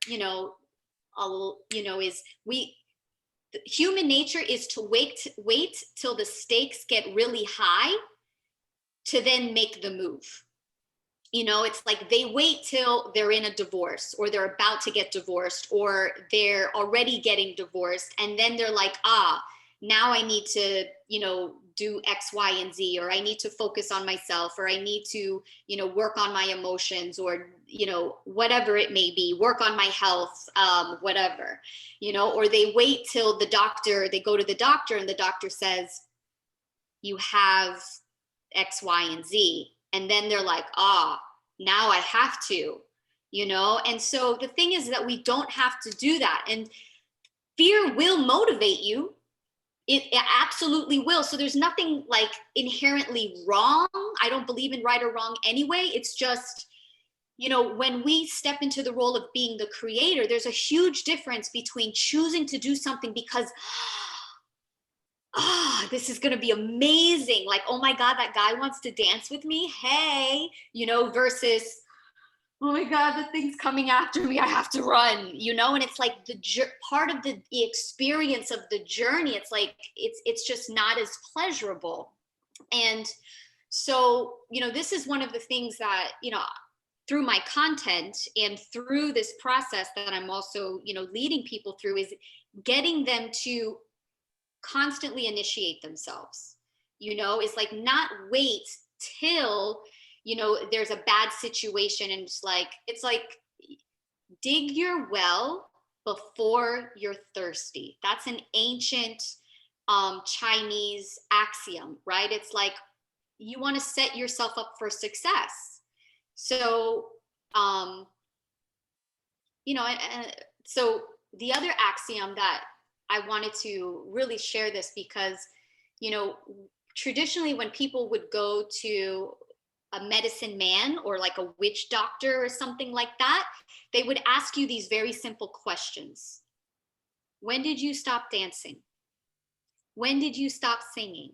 is human nature is to wait till the stakes get really high to then make the move. It's like they wait till they're in a divorce, or they're about to get divorced, or they're already getting divorced. And then they're like, now I need to, do X, Y, and Z, or I need to focus on myself, or I need to, work on my emotions, or, whatever it may be, work on my health, whatever, or they wait till they go to the doctor and the doctor says, you have X, Y, and Z. And then they're like, now I have to, And so the thing is that we don't have to do that. And fear will motivate you. It absolutely will. So there's nothing like inherently wrong. I don't believe in right or wrong anyway. It's just, when we step into the role of being the creator, there's a huge difference between choosing to do something because, this is going to be amazing. Like, oh my God, that guy wants to dance with me. Hey, versus, oh my God, the thing's coming after me, I have to run, and it's like part of the experience of the journey. It's like, it's just not as pleasurable. And so, this is one of the things that, through my content and through this process that I'm also, leading people through, is getting them to constantly initiate themselves, is like not wait till there's a bad situation, and it's like dig your well before you're thirsty. That's an ancient Chinese axiom, right? It's like you want to set yourself up for success. So so the other axiom that I wanted to really share this, because traditionally when people would go to a medicine man or like a witch doctor or something like that, they would ask you these very simple questions. When did you stop dancing? When did you stop singing?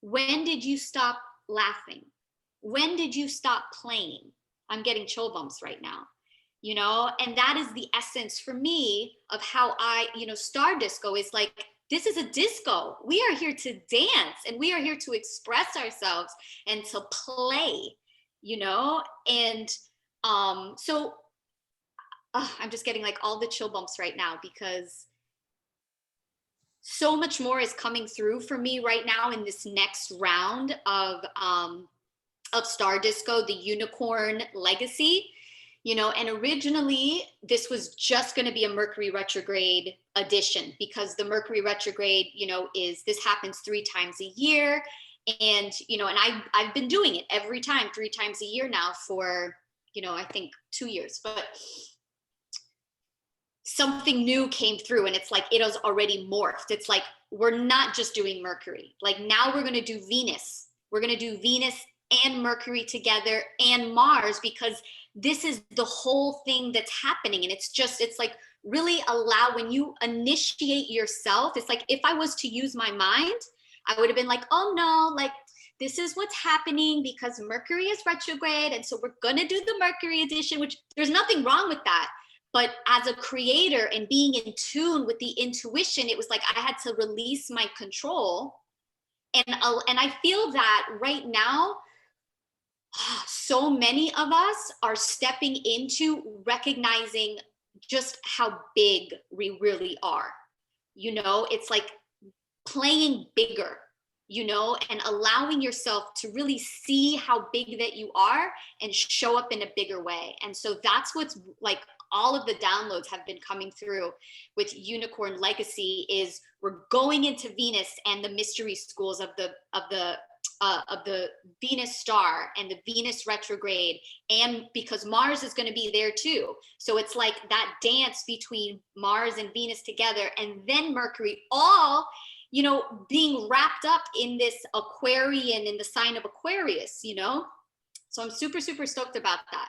When did you stop laughing? When did you stop playing? I'm getting chill bumps right now, and that is the essence for me of how STARDISCO is like, this is a disco. We are here to dance, and we are here to express ourselves and to play, and so I'm just getting like all the chill bumps right now, because so much more is coming through for me right now in this next round of STARDISCO, the Unicorn Legacy. And originally this was just going to be a Mercury retrograde edition, because the Mercury retrograde, this happens 3 times a year. And, I've been doing it every time, 3 times a year now for, I think 2 years, but something new came through, and it's like, it has already morphed. It's like, we're not just doing Mercury. Like, now we're going to do Venus. We're going to do Venus and Mercury together, and Mars, because this is the whole thing that's happening. And it's like, really allow, when you initiate yourself, it's like, if I was to use my mind, I would have been like, oh no, like, this is what's happening because Mercury is retrograde. And so we're going to do the Mercury edition, which there's nothing wrong with that. But as a creator and being in tune with the intuition, it was like I had to release my control. And I feel that right now, so many of us are stepping into recognizing just how big we really are. It's like playing bigger, and allowing yourself to really see how big that you are and show up in a bigger way. And so that's what's like, all of the downloads have been coming through with Unicorn Legacy, is we're going into Venus and the mystery schools of the Venus star and the Venus retrograde, and because Mars is going to be there too. So it's like that dance between Mars and Venus together, and then Mercury, all, being wrapped up in this Aquarian, in the sign of Aquarius, So I'm super, super stoked about that.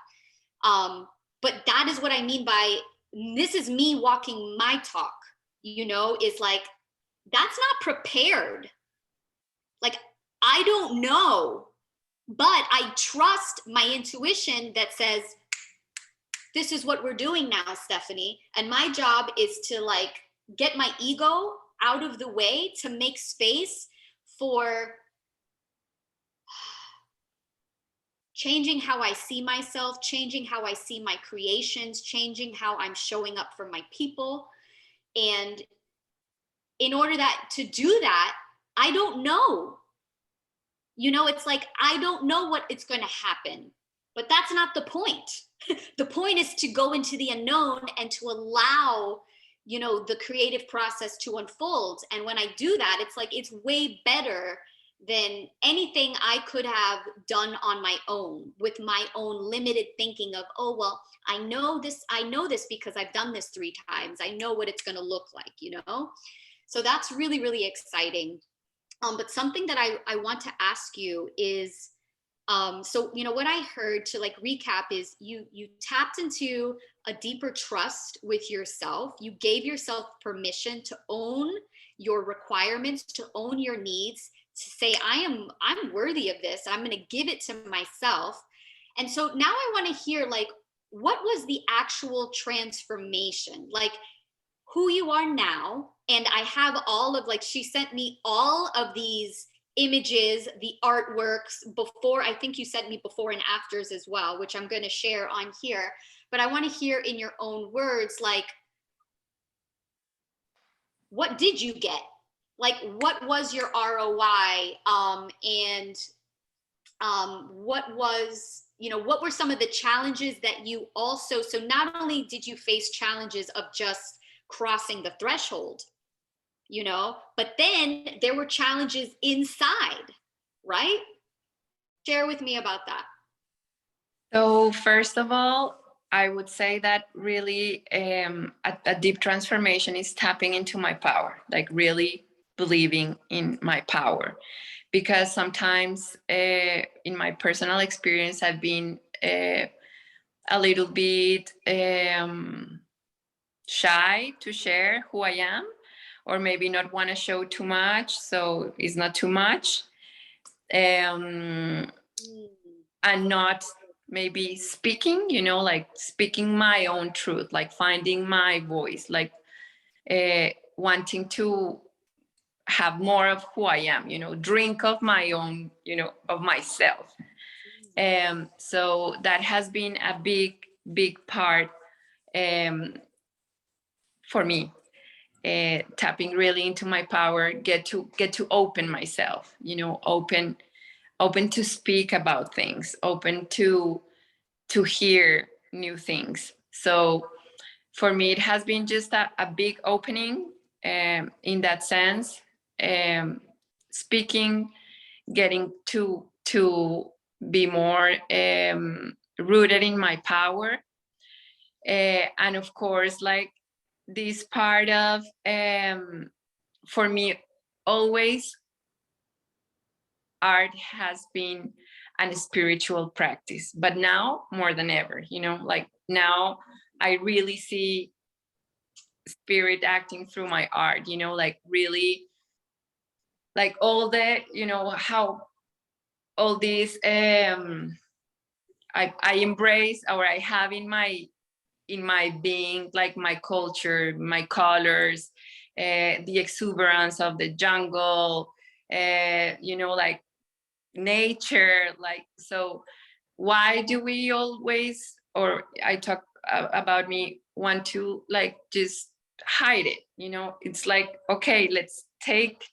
But that is what I mean by, this is me walking my talk, is like, that's not prepared. Like, I don't know, but I trust my intuition that says, this is what we're doing now, Stephanie. And my job is to like get my ego out of the way to make space for changing how I see myself, changing how I see my creations, changing how I'm showing up for my people. And in order to do that, I don't know. It's like, I don't know what it's going to happen, but that's not the point. The point is to go into the unknown and to allow, the creative process to unfold. And when I do that, it's like, it's way better than anything I could have done on my own, with my own limited thinking of, oh, well, I know this because I've done this 3 times. I know what it's going to look like, So that's really, really exciting. But something that I want to ask you is, so, what I heard, to like recap, is you tapped into a deeper trust with yourself. You gave yourself permission to own your requirements, to own your needs, to say, I'm worthy of this. I'm going to give it to myself. And so now I want to hear, like, what was the actual transformation? Like, who you are now. And I have all of, like, she sent me all of these images, the artworks before. I think you sent me before and afters as well, which I'm going to share on here. But I want to hear in your own words, like, what did you get? Like, what was your ROI? And what was, what were some of the challenges that you also, so not only did you face challenges of just crossing the threshold, but then there were challenges inside, right? Share with me about that. So first of all, I would say that really a deep transformation is tapping into my power, like really believing in my power. Because sometimes in my personal experience, I've been a little bit shy to share who I am, or maybe not want to show too much, so it's not too much. And not maybe speaking, like speaking my own truth, like finding my voice, like wanting to have more of who I am, drink of my own, of myself. So that has been a big part for me, tapping really into my power, get to open myself, you know, open to speak about things, open to hear new things. So for me, it has been just a big opening in that sense, speaking, getting to be more rooted in my power. And of course, like this part of, for me, always art has been a spiritual practice, but now more than ever, you know, like now I really see spirit acting through my art, you know, like really, like all the, you know, how all these I embrace, or I have in my being, like my culture, my colors, the exuberance of the jungle, you know, like nature, like, so why do we always, or I talk about me, want to like just hide it, you know? It's like, okay, let's take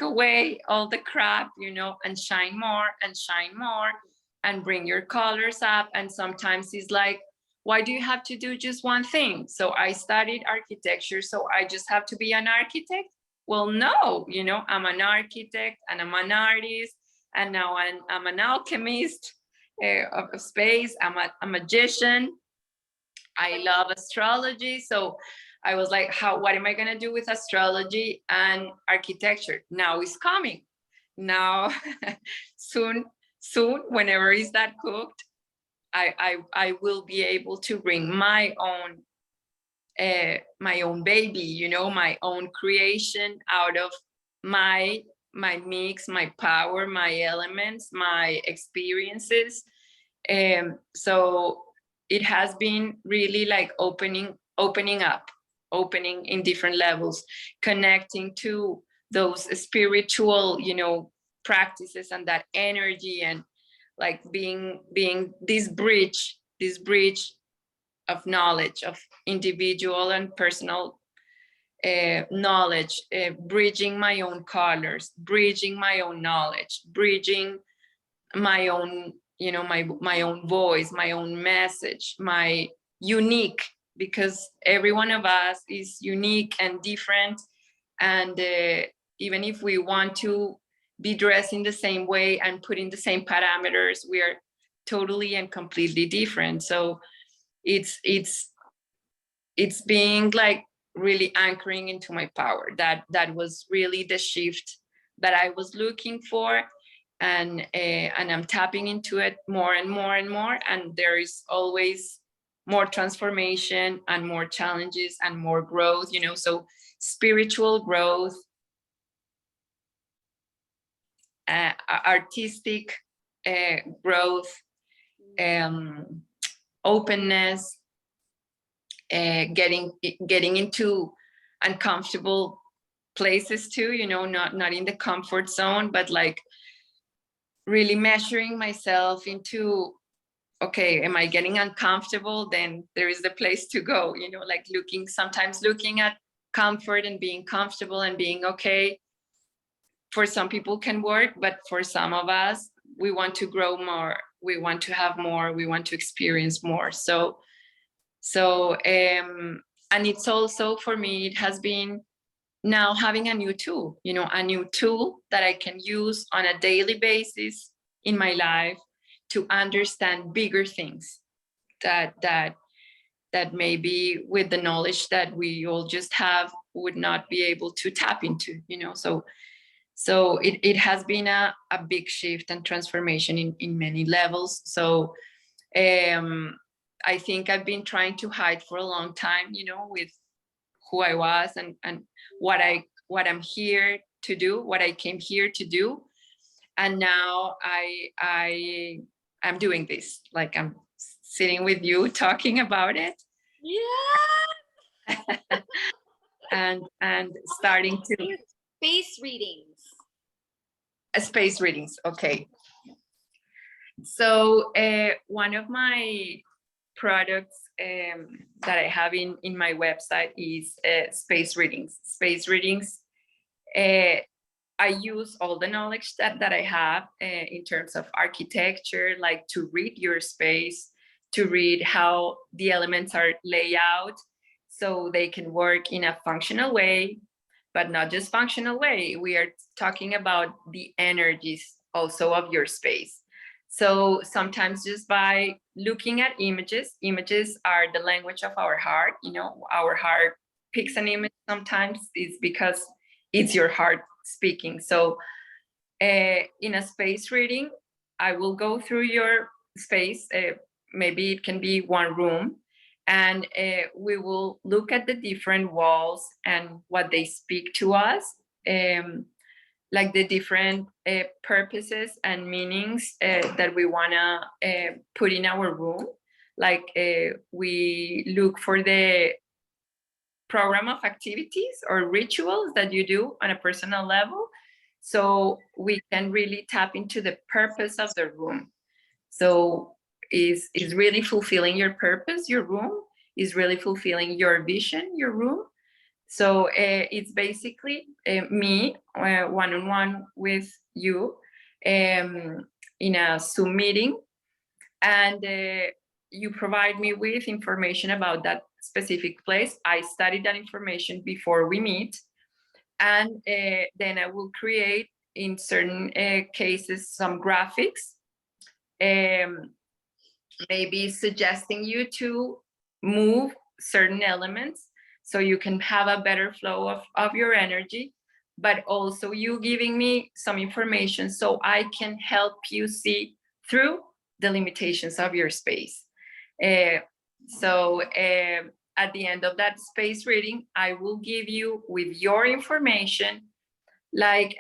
away all the crap, you know, and shine more and bring your colors up. And sometimes it's like, why do you have to do just one thing? So I studied architecture, so I just have to be an architect? Well, no, you know, I'm an architect and I'm an artist, and now I'm an alchemist of space. I'm a magician. I love astrology. So I was like, what am I going to do with astrology and architecture? Now it's coming. Now, soon, whenever is that cooked, I will be able to bring my own baby, you know, my own creation out of my mix, my power, my elements, my experiences. So it has been really like opening in different levels, connecting to those spiritual, you know, practices and that energy, and like being this bridge of knowledge, of individual and personal knowledge, bridging my own colors, bridging my own knowledge, bridging my own, you know, my own voice, my own message, my unique, because every one of us is unique and different. And even if we want to be dressed in the same way and put in the same parameters, we are totally and completely different. So it's being like really anchoring into my power. That was really the shift that I was looking for, and I'm tapping into it more and more and more. And there is always more transformation and more challenges and more growth, you know. So spiritual growth, artistic growth, openness, getting into uncomfortable places too, you know, not in the comfort zone, but like really measuring myself into, okay, am I getting uncomfortable? Then there is the place to go, you know, like sometimes looking at comfort and being comfortable and being okay. For some people can work, but for some of us, we want to grow more, we want to have more, we want to experience more. So and it's also, for me, it has been now having a new tool, you know, a new tool that I can use on a daily basis in my life to understand bigger things that maybe with the knowledge that we all just have would not be able to tap into, you know. So it has been a big shift and transformation in many levels. So I think I've been trying to hide for a long time, you know, with who I was and what I'm here to do, what I came here to do. And now I'm doing this, like I'm sitting with you talking about it. Yeah. and starting to space readings. Space readings. Okay. So one of my products that I have in my website is space readings. Space readings, I use all the knowledge that I have in terms of architecture, like to read your space, to read how the elements are laid out so they can work in a functional way, but not just functional way. We are talking about the energies also of your space. So sometimes just by looking at images are the language of our heart. You know, our heart picks an image sometimes it's because it's your heart speaking. So in a space reading, I will go through your space. Maybe it can be one room, and we will look at the different walls and what they speak to us, like the different purposes and meanings that we want to put in our room. Like we look for the program of activities or rituals that you do on a personal level, so we can really tap into the purpose of the room. So is really fulfilling your purpose, your room is really fulfilling your vision, your room. So it's basically me one-on-one with you in a Zoom meeting, and you provide me with information about that specific place. I study that information before we meet, and then I will create, in certain cases, some graphics, maybe suggesting you to move certain elements so you can have a better flow of your energy, but also you giving me some information so I can help you see through the limitations of your space. So at the end of that space reading, I will give you, with your information, like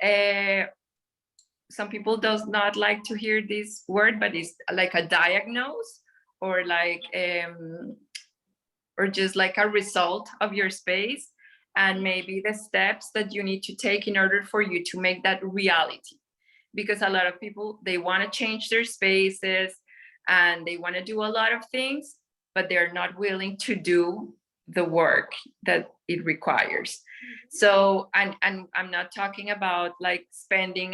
some people does not like to hear this word, but it's like a diagnose, or like or just like a result of your space, and maybe the steps that you need to take in order for you to make that reality. Because a lot of people, they want to change their spaces and they want to do a lot of things, but they're not willing to do the work that it requires. So, and I'm not talking about like spending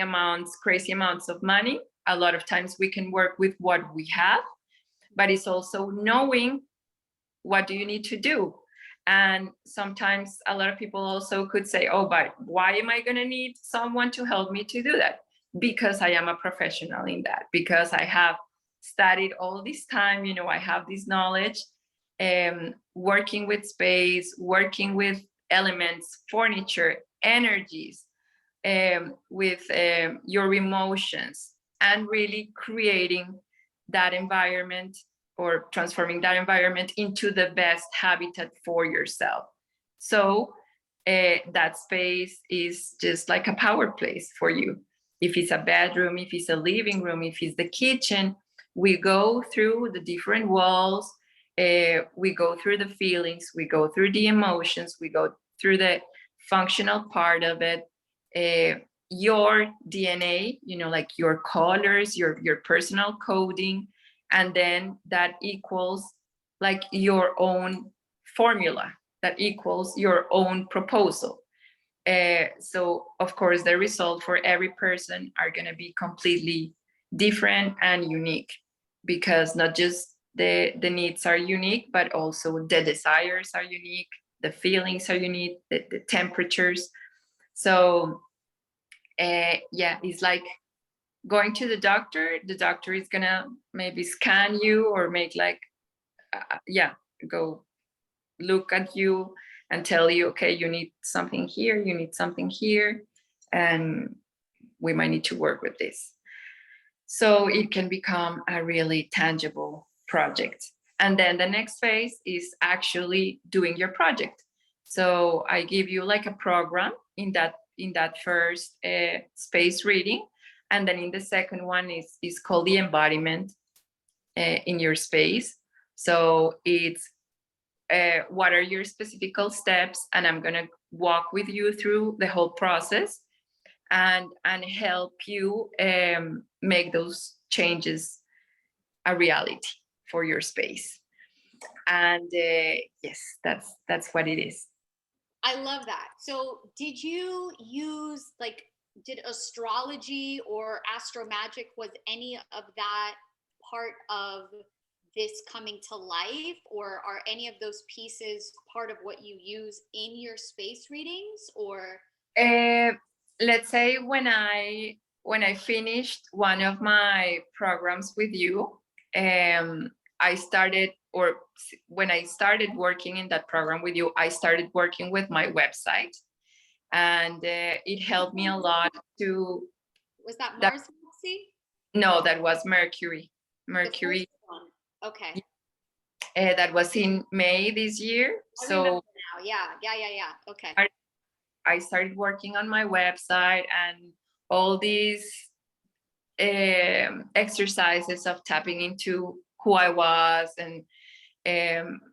crazy amounts of money. A lot of times we can work with what we have, but it's also knowing what do you need to do. And sometimes a lot of people also could say, oh, but why am I going to need someone to help me to do that? Because I am a professional in that, because I have studied all this time, I have this knowledge, working with space, working with elements, furniture, energies, with your emotions, and really creating that environment, or transforming that environment into the best habitat for yourself. So that space is just like a power place for you. If it's a bedroom, if it's a living room, if it's the kitchen, we go through the different walls, we go through the feelings, we go through the emotions, we go through the functional part of it, your DNA, like your colors, your personal coding, and then that equals like your own formula, that equals your own proposal. So of course the result for every person are going to be completely different and unique, because not just the needs are unique, but also the desires are unique, the feelings are unique, the temperatures. So yeah, it's like going to the doctor is gonna maybe scan you, or make like go look at you and tell you, okay, you need something here, you need something here, and we might need to work with this. So it can become a really tangible project. And then the next phase is actually doing your project. So I give you like a program in that first space reading. And then in the second one is called the embodiment in your space. So it's what are your specific steps, and I'm going to walk with you through the whole process and help you make those changes a reality for your space. And yes, that's what it is. I love that. So did you use like, did astrology or astro magic, was any of that part of this coming to life, or are any of those pieces part of what you use in your space readings? Or Let's say when I finished one of my programs with you, I started, or when I started working in that program with you, I started working with my website, and it helped me a lot to. was that That, Mars Galaxy? no, that was Mercury. The Mercury. first one. Okay. That was in May this year. I remember So now. Yeah. Okay. I started working on my website, and all these exercises of tapping into who I was, and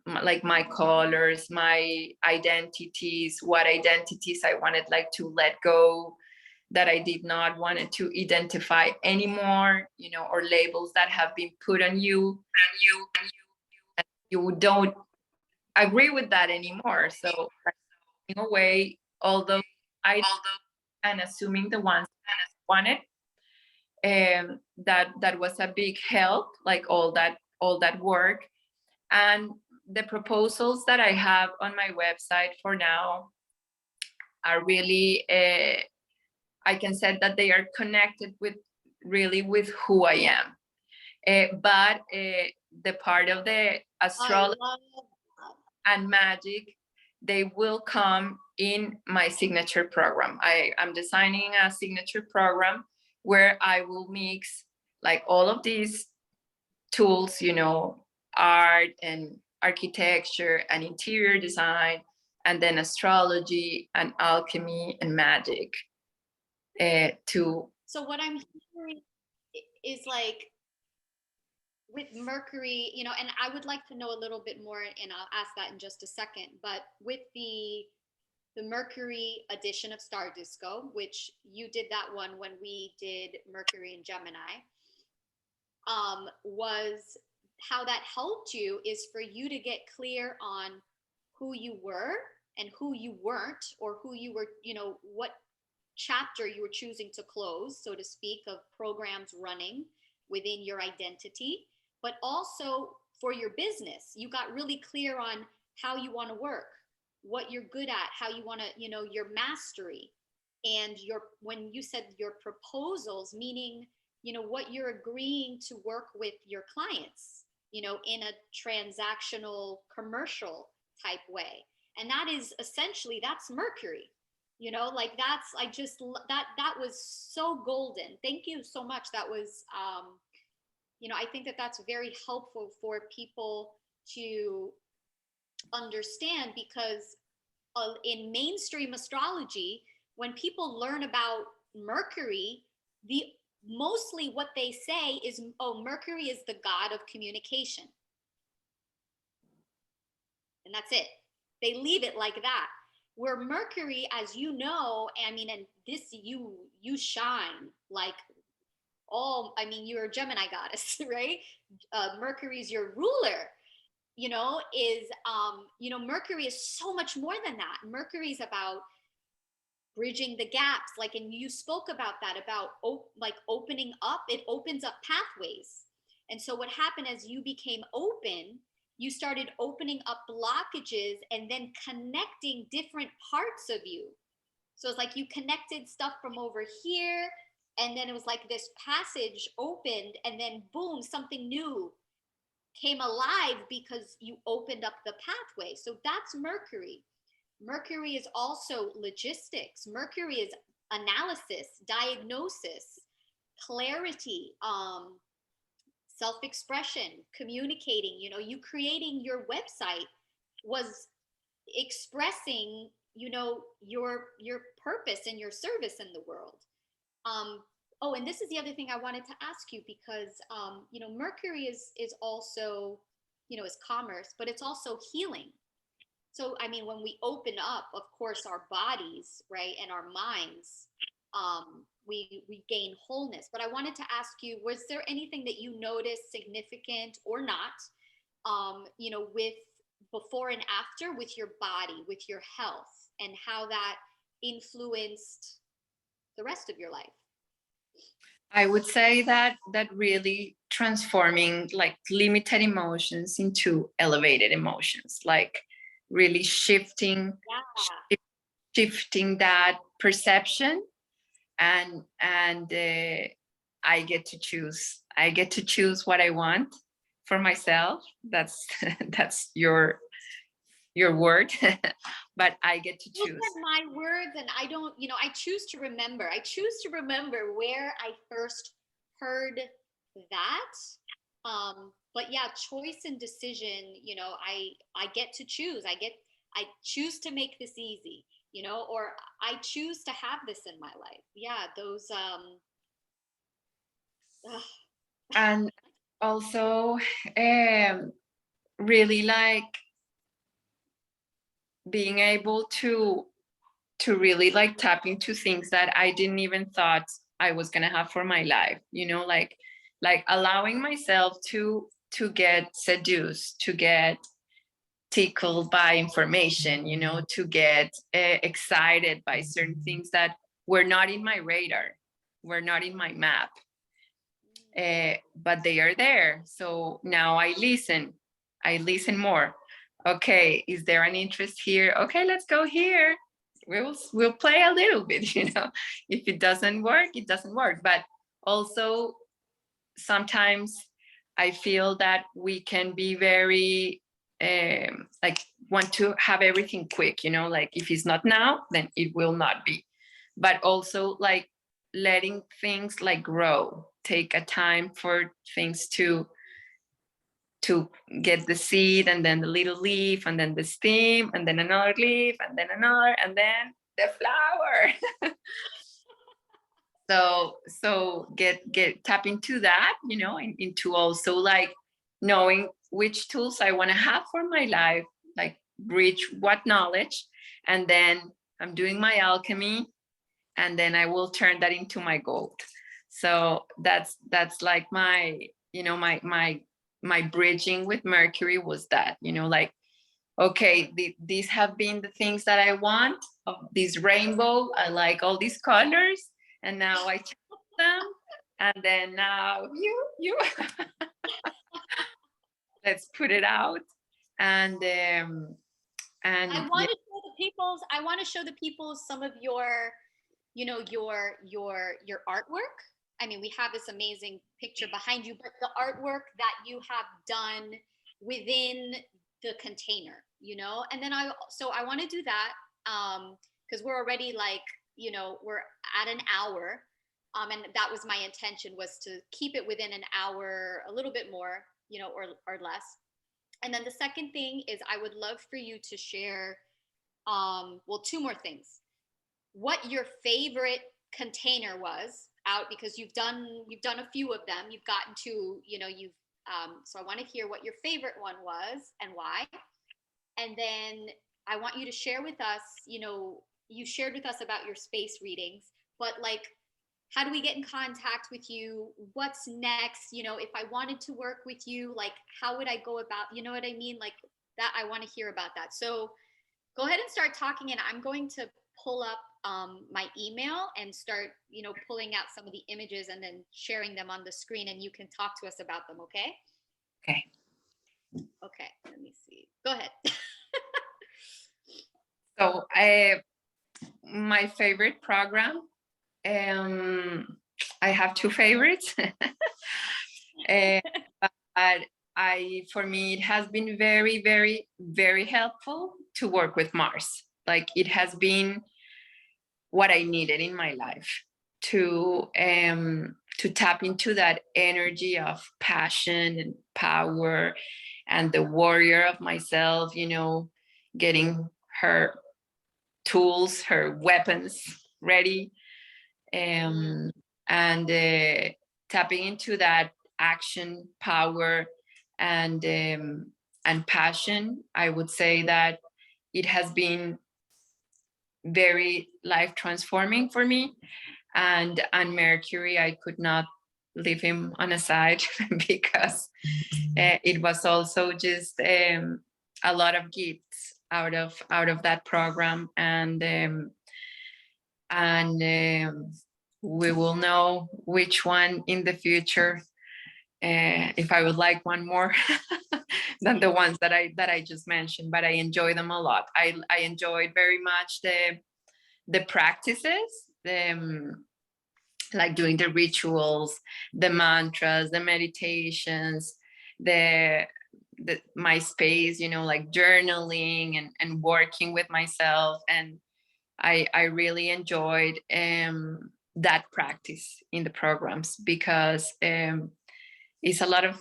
like my colors, my identities, what identities I wanted like to let go, that I did not want to identify anymore, you know, or labels that have been put on you, and you don't agree with that anymore. So taking away all those I and assuming the ones I wanted, that was a big help, like all that work. And the proposals that I have on my website for now are really I can say that they are connected with really with who I am. But the part of the astrology and magic, they will come in my signature program. I'm designing a signature program where I will mix like all of these tools, you know, art and architecture and interior design, and then astrology and alchemy and magic. To So what I'm hearing is like, with Mercury, and I would like to know a little bit more, and I'll ask that in just a second. But with the Mercury edition of Star Disco, which you did that one when we did Mercury and Gemini, was how that helped you is for you to get clear on who you were and who you weren't, or who you were, what chapter you were choosing to close, so to speak, of programs running within your identity. But also for your business, you got really clear on how you want to work, what you're good at, how you want to, your mastery. And when you said your proposals, meaning, what you're agreeing to work with your clients, in a transactional commercial type way. And that is essentially, that's Mercury. Like that's, that was so golden. Thank you so much. That was I think that that's very helpful for people to understand, because in mainstream astrology, when people learn about Mercury, the mostly what they say is, oh, Mercury is the god of communication. And that's it. They leave it like that. Where Mercury, as you know, I mean, and this, you shine like you're a Gemini goddess, right? Mercury's your ruler, is, Mercury is so much more than that. Mercury's about bridging the gaps, like, and you spoke about that, about like opening up. It opens up pathways. And so what happened as you became open, you started opening up blockages and then connecting different parts of you. So it's like you connected stuff from over here, and then it was like this passage opened, and then boom, something new came alive because you opened up the pathway. So that's Mercury. Mercury is also logistics. Mercury is analysis, diagnosis, clarity, self-expression, communicating. You creating your website was expressing, your purpose and your service in the world. Oh, and this is the other thing I wanted to ask you, because Mercury is also, is commerce, but it's also healing. So I mean, when we open up, of course, our bodies, right, and our minds, we gain wholeness. But I wanted to ask you, was there anything that you noticed, significant or not, you know, with before and after, with your body, with your health, and how that influenced the rest of your life? I would say that really transforming like limited emotions into elevated emotions, like really shifting Yeah. shifting that perception, and I get to choose. I get to choose what I want for myself. That's that's your word, but I get to Look choose. at my words, and I don't, you know, I choose to remember. I choose to remember where I first heard that. But yeah, choice and decision, you know, I get to choose. I choose to make this easy, you know, or I choose to have this in my life. Yeah, those ugh. And also, really like being able to really like tap into things that I didn't even thought I was gonna have for my life, you know, like allowing myself to get seduced, to get tickled by information, you know, to get excited by certain things that were not in my radar, were not in my map, but they are there. So now I listen more. Okay, is there an interest here? Okay, let's go here. We'll play a little bit, you know. If it doesn't work, it doesn't work. But also sometimes I feel that we can be very like want to have everything quick, you know, like if it's not now, then it will not be. But also like letting things like grow, take a time for things to get the seed, and then the little leaf, and then the stem, and then another leaf, and then another, and then the flower. So get tap into that, you know, into also like knowing which tools I want to have for my life, like reach what knowledge, and then I'm doing my alchemy, and then I will turn that into my gold. So that's like my, you know, my bridging with Mercury was that, you know, like, okay, these have been the things that I want of this rainbow. I like all these colors, and now I choose them, and then now you let's put it out, and I yeah. want to show the people's I want to show the people some of your, you know, your artwork. I mean, we have this amazing picture behind you, but the artwork that you have done within the container, you know. And then I want to do that because we're already like, you know, we're at an hour. And that was my intention, was to keep it within an hour, a little bit more, you know, or less. And then the second thing is I would love for you to share well, two more things. What your favorite container was out, because you've done a few of them. You've gotten to, you know, you've so I want to hear what your favorite one was and why. And then I want you to share with us, you know, you shared with us about your space readings, but like, how do we get in contact with you? What's next? You know, if I wanted to work with you, like, how would I go about, you know what I mean? Like that, I want to hear about that. So go ahead and start talking, and I'm going to pull up my email and start, you know, pulling out some of the images and then sharing them on the screen, and you can talk to us about them. Okay. Okay. Okay, let me see. Go ahead. So my favorite program, I have two favorites. But for me, it has been very, very, very helpful to work with Mars. Like it has been what I needed in my life to tap into that energy of passion and power, and the warrior of myself, you know, getting her tools, her weapons ready, and tapping into that action, power, and passion. I would say that it has been very life transforming for me. And Mercury, I could not leave him on a side because it was also just a lot of gifts out of that program, and we will know which one in the future, if I would like one more than the ones that I just mentioned. But I enjoy them a lot. I enjoyed very much the practices, like doing the rituals, the mantras, the meditations, my space, like journaling and working with myself. And I really enjoyed that practice in the programs, because it's a lot of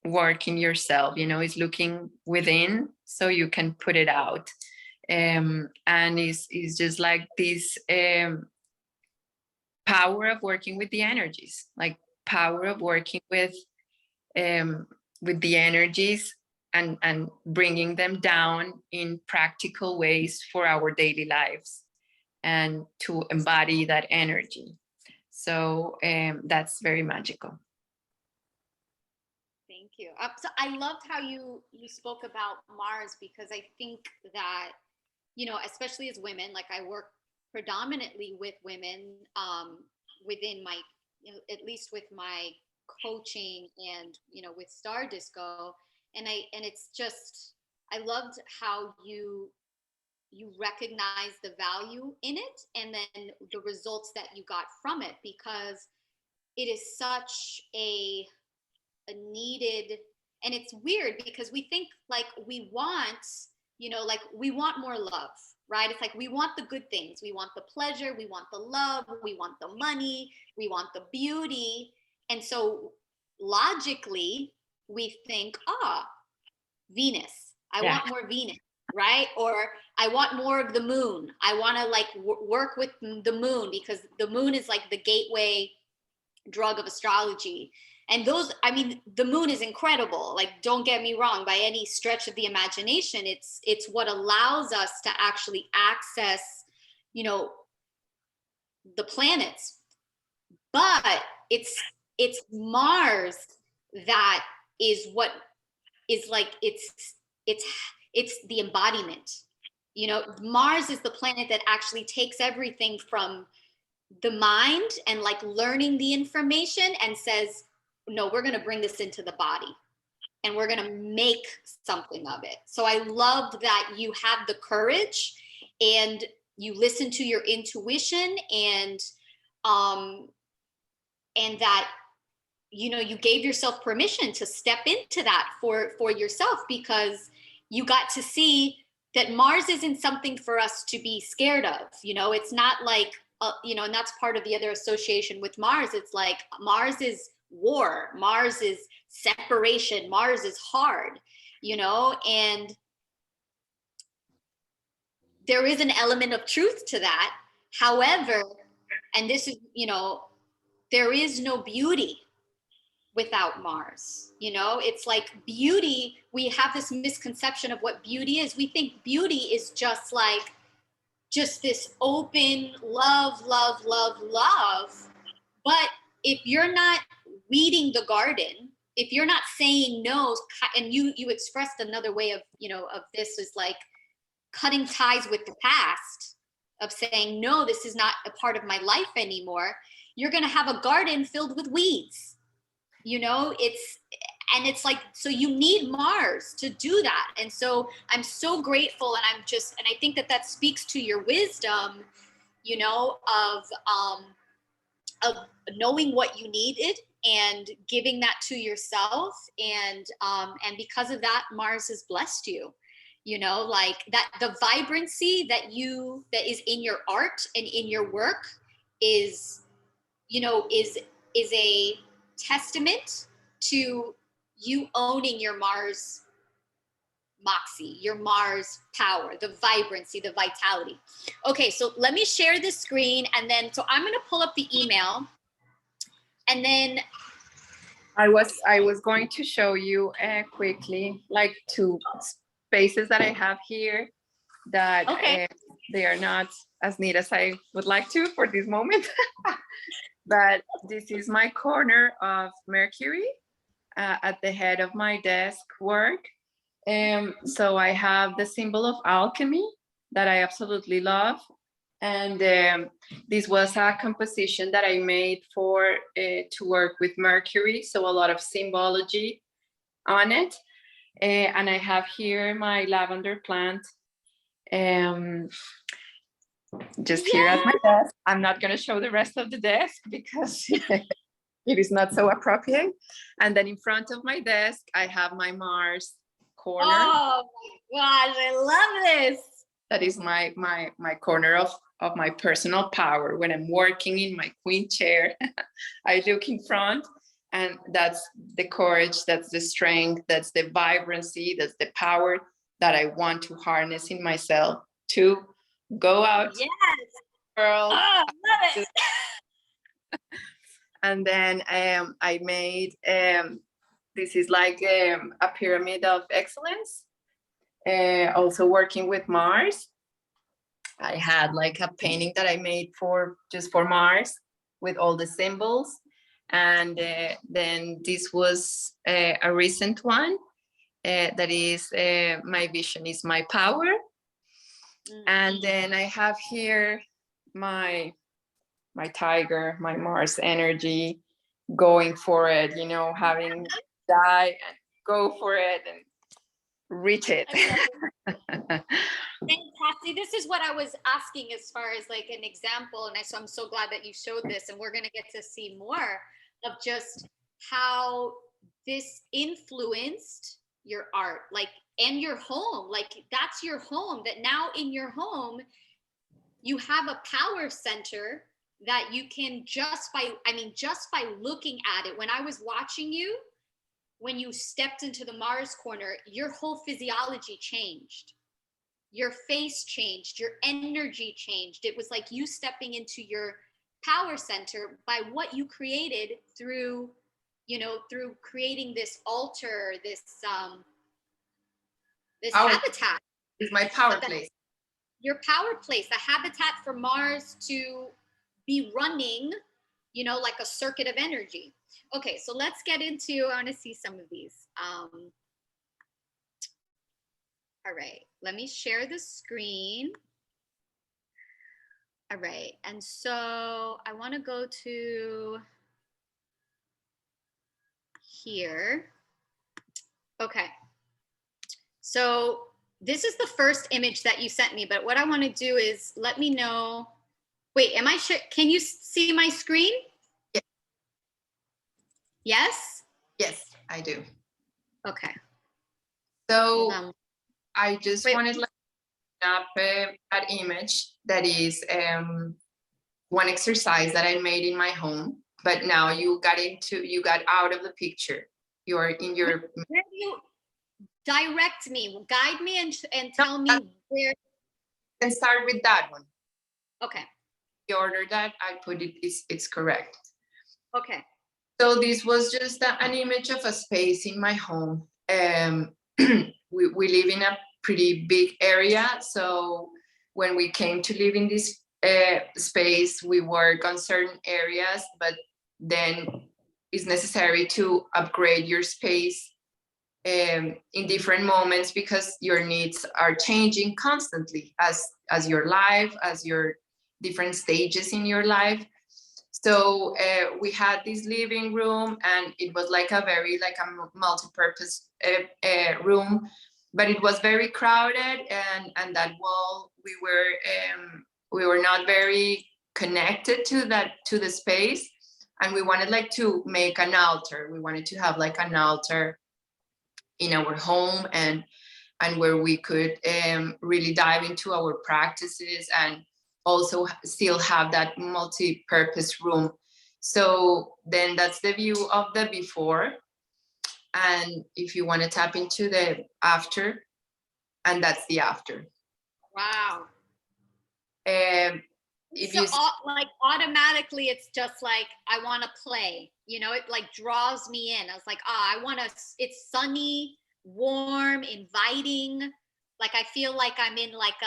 work in yourself, it's looking within so you can put it out. And it's just like this power of working with the energies, like power of working with the energies and bringing them down in practical ways for our daily lives and to embody that energy. So that's very magical. Thank you. So I loved how you spoke about Mars, because I think that, especially as women, like I work predominantly with women within my, at least with my coaching and, with STARDISCO. And it's just, I loved how you recognize the value in it, and then the results that you got from it, because it is such a needed, and it's weird because we think like we want, like we want more love, right? It's like we want the good things, we want the pleasure, we want the love, we want the money, we want the beauty. And so logically we think, Venus, I want more Venus, right? Or I want more of the moon. I want to like work with the moon, because the moon is like the gateway drug of astrology. And those, I mean, the moon is incredible. Like, don't get me wrong, by any stretch of the imagination, it's what allows us to actually access, the planets. But it's Mars that is what is like, it's the embodiment. Mars is the planet that actually takes everything from the mind and like learning the information and says, no, we're going to bring this into the body and we're going to make something of it. So I loved that you have the courage and you listen to your intuition, and that you gave yourself permission to step into that for yourself, because you got to see that Mars isn't something for us to be scared of. It's not like, and that's part of the other association with Mars. It's like Mars is war, Mars is separation, Mars is hard, and there is an element of truth to that. However, and this is, there is no beauty without Mars. It's like beauty, we have this misconception of what beauty is. We think beauty is just this open love. But if you're not weeding the garden, if you're not saying no, and you expressed another way of, of this is like cutting ties with the past, of saying, no, this is not a part of my life anymore, you're going to have a garden filled with weeds. It's like, so you need Mars to do that. And so I'm so grateful. And I think that speaks to your wisdom, of knowing what you needed and giving that to yourself. And because of that, Mars has blessed you, like that, the vibrancy that is in your art and in your work is a testament to you owning your Mars moxie, your Mars power, the vibrancy, the vitality. Okay, so let me share this screen, and then so I'm going to pull up the email, and then I was going to show you quickly like two spaces that I have here that they are not as neat as I would like to for this moment. But this is my corner of Mercury at the head of my desk work. So I have the symbol of alchemy that I absolutely love. And this was a composition that I made for to work with Mercury. So a lot of symbology on it. And I have here my lavender plant just here at my desk. I'm not going to show the rest of the desk because it is not so appropriate. And then in front of my desk, I have my Mars corner. Oh my gosh, I love this. That is my corner of my personal power. When I'm working in my queen chair, I look in front, and that's the courage, that's the strength, that's the vibrancy, that's the power that I want to harness in myself to go out. Yes. Girl. Oh, I love it. And then I made, this is like a pyramid of excellence. Also working with Mars. I had like a painting that I made just for Mars with all the symbols. And then this was a recent one that is my vision is my power. Mm-hmm. And then I have here my tiger, my Mars energy, going for it, you know, having die and go for it and reach it. Fantastic. This is what I was asking as far as like an example. And so I'm so glad that you showed this, and we're going to get to see more of just how this influenced your art, like, and your home. Like, that's your home, that now in your home, you have a power center that you can just by looking at it. When I was watching you, when you stepped into the Mars corner, your whole physiology changed. Your face changed, your energy changed. It was like you stepping into your power center by what you created through creating this altar, this habitat. Is my power place. Your power place, a habitat for Mars to be running, like a circuit of energy. Okay, so let's get into, I want to see some of these. All right, let me share the screen. All right, and so I want to go to here. Okay, so this is the first image that you sent me, but what I want to do is let me know. Wait, can you see my screen? Yeah. Yes? Yes, I do. Okay. So I just wanted to up that image that is one exercise that I made in my home, but now you got out of the picture. You're in your. Where do you direct me, guide me, and tell me where? And start with that one. Okay. The order that I put it's correct. Okay. So this was just an image of a space in my home. We live in a pretty big area, so when we came to live in this space, we work on certain areas, but then it's necessary to upgrade your space in different moments because your needs are changing constantly as your life, as your different stages in your life. So we had this living room, and it was like a multi-purpose room, but it was very crowded, and that wall, we were not very connected to the space, and we wanted like to make an altar. We wanted to have like an altar in our home, and where we could really dive into our practices and also still have that multi-purpose room. So then that's the view of the before. And if you want to tap into the after, and that's the after. Wow. If so you like automatically, it's just like, I want to play, it like draws me in. I was like, it's sunny, warm, inviting. Like, I feel like I'm in like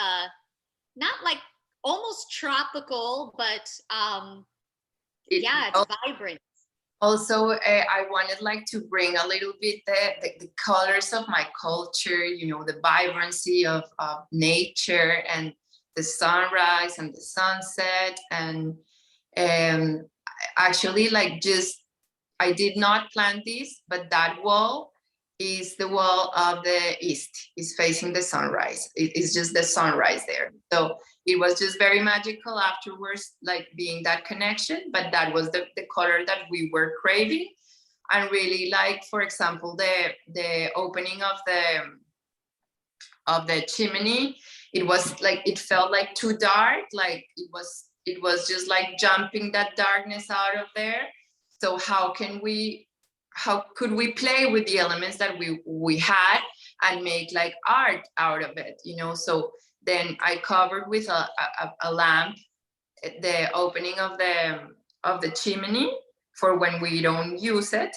not like almost tropical, but Yeah, it's vibrant. Also, I wanted like to bring a little bit the colors of my culture, you know, the vibrancy of nature and the sunrise and the sunset. And actually, like, just, I did not plan this, but that wall is the wall of the east, is facing the sunrise. It's just the sunrise there. So it was just very magical afterwards, like being that connection, but that was the color that we were craving. And really, like, for example, the opening of the chimney, it was like, it felt like too dark, like it was just like jumping that darkness out of there. So how could we play with the elements that we had and make like art out of it, you know? So then I covered with a lamp the opening of the chimney for when we don't use it,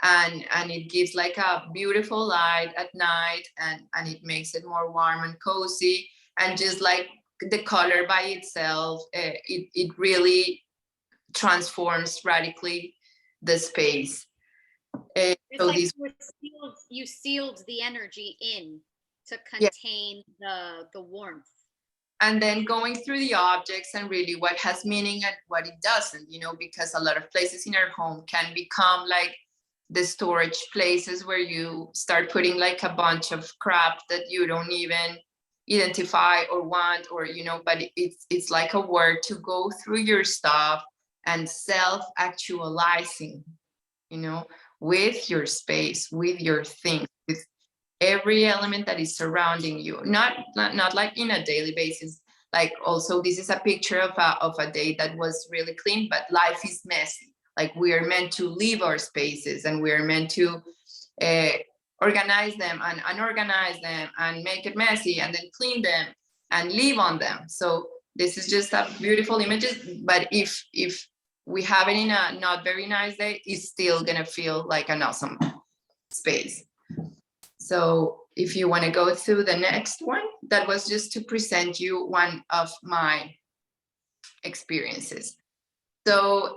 and it gives like a beautiful light at night, and it makes it more warm and cozy. And just like the color by itself, it really transforms radically the space. It's So like this, you sealed the energy in to yeah. contain the warmth. And then going through the objects and really what has meaning and what it doesn't, you know, because a lot of places in our home can become like the storage places where you start putting like a bunch of crap that you don't even identify or want, or, you know, but it's like a word to go through your stuff and self-actualizing, you know, with your space, with your things, with every element that is surrounding you, not like in a daily basis. Like, also, this is a picture of a day that was really clean, but life is messy. Like, we are meant to leave our spaces, and we are meant to organize them and unorganize them and make it messy, and then clean them and live on them. So this is just a beautiful images, but if we have it in a not very nice day, it's still gonna feel like an awesome space. So if you want to go through the next one, that was just to present you one of my experiences. So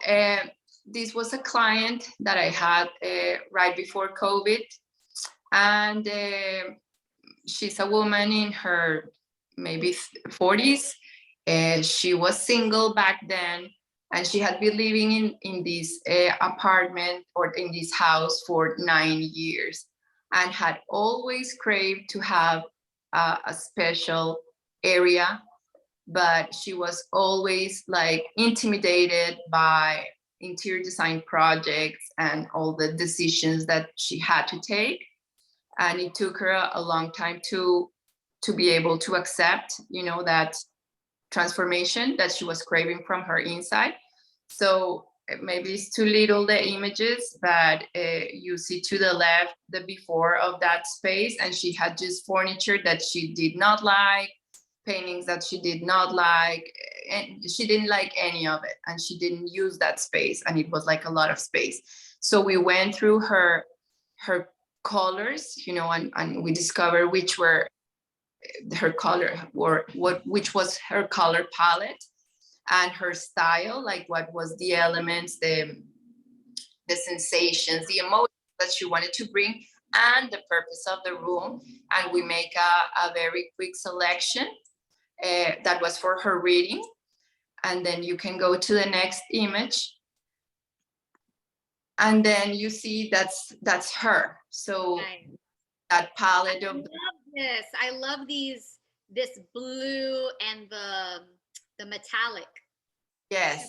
this was a client that I had right before COVID, and she's a woman in her maybe 40s. She was single back then, and she had been living in this apartment, or in this house, for 9 years, and had always craved to have a special area, but she was always like intimidated by interior design projects and all the decisions that she had to take. And it took her a long time to be able to accept, you know, that transformation that she was craving from her inside. So maybe it's too little, the images, but you see to the left the before of that space, and she had just furniture that she did not like, paintings that she did not like, and she didn't like any of it, and she didn't use that space, and it was like a lot of space. So we went through her colors, you know, and we discovered which were her color, or which was her color palette, and her style, like what was the elements, the sensations, the emotions that she wanted to bring, and the purpose of the room. And we make a very quick selection that was for her reading. And then you can go to the next image, and then you see that's her. So nice. That palette of, this, I love this blue and the metallic. Yes.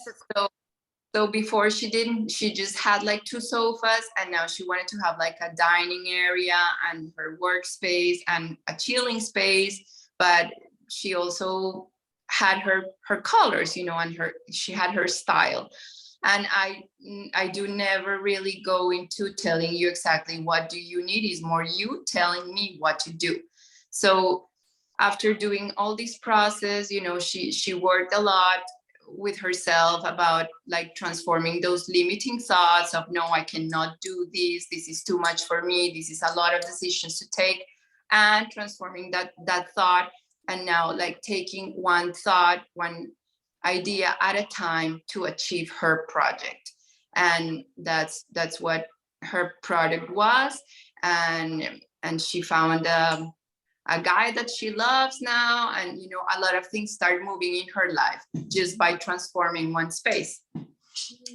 So before she just had like 2 sofas, and now she wanted to have like a dining area and her workspace and a chilling space. But she also had her colors, you know, and she had her style. And I do never really go into telling you exactly what do you need. Is more you telling me what to do. So after doing all this process, you know, she worked a lot with herself about like transforming those limiting thoughts of, no, I cannot do this is too much for me, this is a lot of decisions to take, and transforming that thought, and now like taking one thought, one idea at a time to achieve her project. And that's what her product was. And she found a guy that she loves now, and a lot of things start moving in her life just by transforming one space.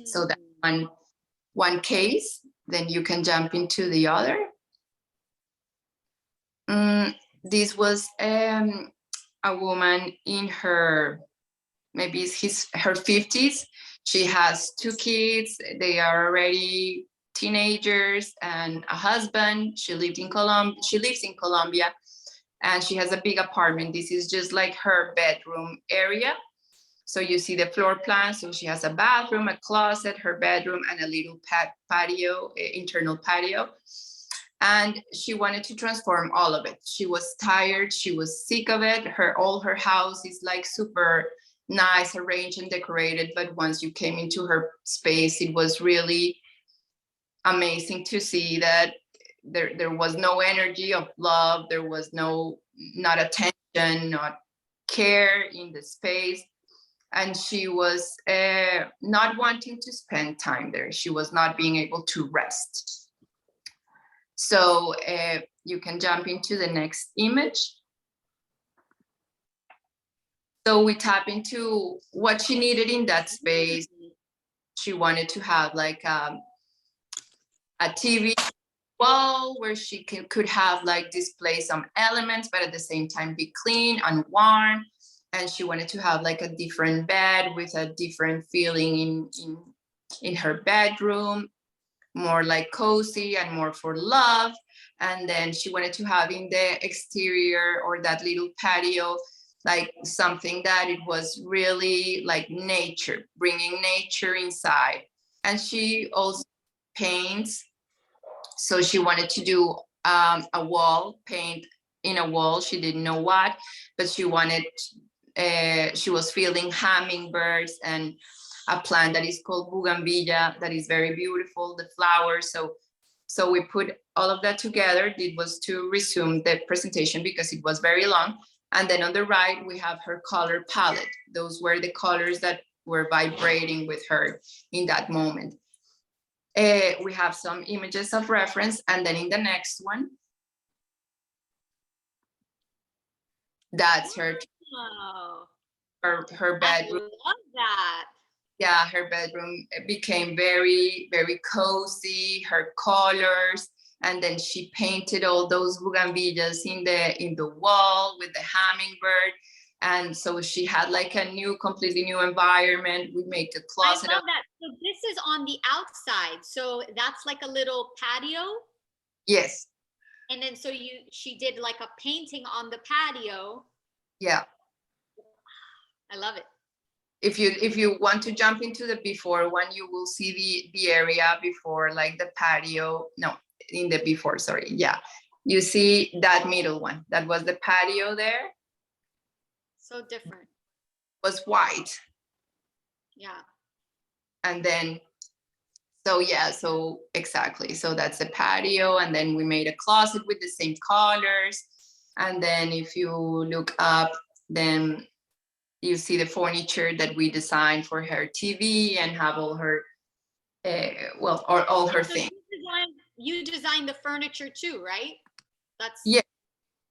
So that's one case. Then you can jump into the other. This was a woman in her, maybe her 50s. She has 2 kids. They are already teenagers and a husband. She lives in Colombia, and she has a big apartment. This is just like her bedroom area. So you see the floor plan. So she has a bathroom, a closet, her bedroom, and a little patio, internal patio. And she wanted to transform all of it. She was tired. She was sick of it. All her house is like super nice, arranged and decorated. But once you came into her space, it was really amazing to see that there was no energy of love. There was not attention, not care in the space. And she was not wanting to spend time there. She was not being able to rest. So you can jump into the next image. So we tap into what she needed in that space. She wanted to have like a TV wall where she could have like display some elements, but at the same time be clean and warm. And she wanted to have like a different bed with a different feeling in her bedroom, more like cozy and more for love. And then she wanted to have in the exterior or that little patio, like something that it was really like nature, bringing nature inside. And she also paints. So she wanted to do a wall, paint in a wall. She didn't know what, but she was feeling hummingbirds and a plant that is called bougainvillea that is very beautiful, the flowers. So we put all of that together. It was to resume the presentation because it was very long. And then on the right, we have her color palette. Those were the colors that were vibrating with her in that moment. We have some images of reference. And then in the next one, that's her bedroom. I love that. Yeah, her bedroom became very, very cozy, her colors. And then she painted all those bougainvilleas in the wall with the hummingbird. And so she had like a completely new environment. We made the closet. I love that. So this is on the outside. So that's like a little patio. Yes. And then so she did like a painting on the patio. Yeah. I love it. If you want to jump into the before one, you will see the area before, like the patio. No, in the before, sorry. Yeah. You see that middle one. That was the patio there. So different. Was white. Yeah. And then, so exactly. So that's the patio. And then we made a closet with the same colors. And then if you look up, then you see the furniture that we designed for her TV and have all her, all her things. You designed the furniture too, right? Yeah.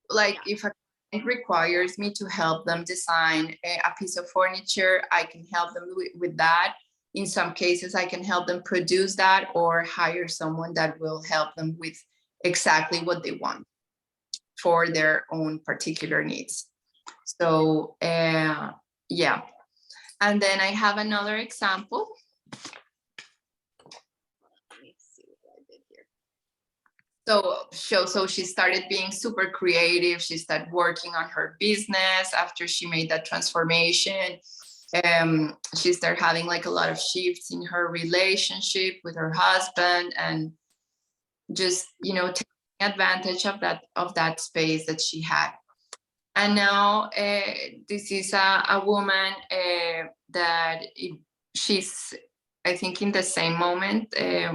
Like if a client requires me to help them design a piece of furniture, I can help them with that. In some cases, I can help them produce that or hire someone that will help them with exactly what they want for their own particular needs. So yeah. And then I have another example. Let me see what I did here. So she started being super creative. She started working on her business after she made that transformation. She started having like a lot of shifts in her relationship with her husband, and just taking advantage of that space that she had. And now this is a woman that she's, I think, in the same moment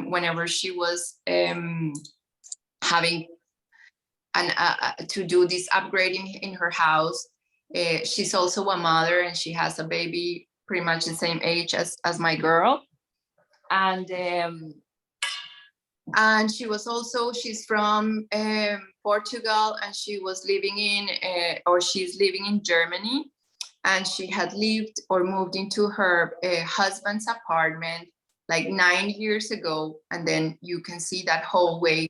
whenever she was having to do this upgrading in her house. She's also a mother, and she has a baby pretty much the same age as my girl. And she's from Portugal, and she was living in, she's living in Germany, and she had lived or moved into her husband's apartment like 9 years ago. And then you can see that whole way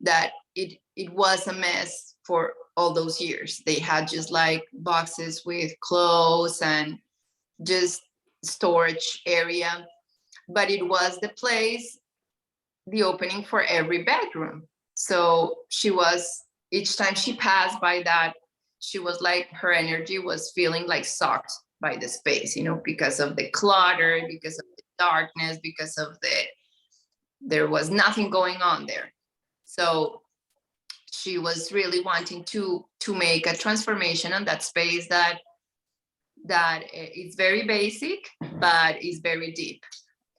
that it was a mess for all those years. They had just like boxes with clothes and just storage area, but it was the place, the opening for every bedroom. So each time she passed by that, she was like, her energy was feeling like sucked by the space, because of the clutter, because of the darkness, because of there was nothing going on there. So she was really wanting to make a transformation on that space that is very basic, but is very deep.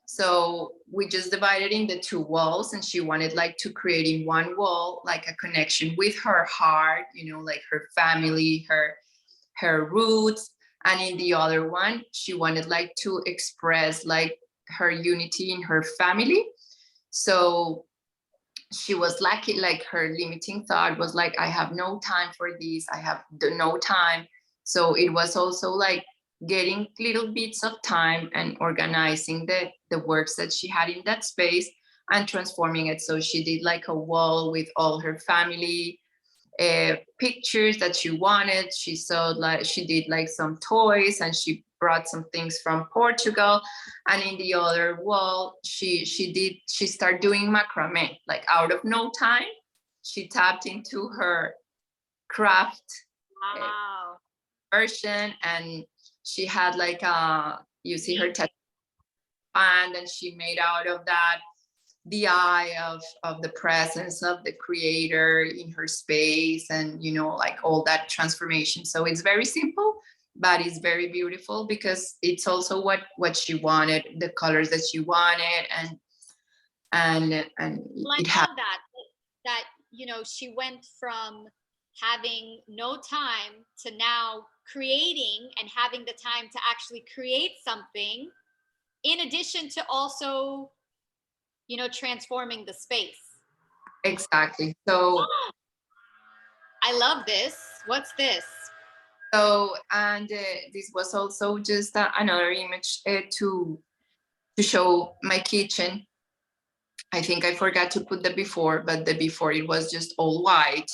So we just divided into 2 walls, and she wanted like to create in one wall like a connection with her heart, like her family, her roots. And in the other one, she wanted like to express like her unity in her family. So she was lucky, like her limiting thought was like, I have no time for this, I have no time. So it was also like getting little bits of time and organizing the works that she had in that space and transforming it. So she did like a wall with all her family pictures that she wanted. She did like some toys, and she brought some things from Portugal. And in the other wall, she started doing macrame. Like out of no time, she tapped into her craft version, and she had like you see her tattoo, and she made out of that the eye of the presence of the creator in her space, and like all that transformation. So it's very simple, but it's very beautiful because it's also what she wanted, the colors that she wanted, and well, I love that she went from having no time to now creating and having the time to actually create something, in addition to also transforming the space. Exactly. So I love this. What's this? So, and this was also just another image to show my kitchen. I think I forgot to put the before, but the before, it was just all white.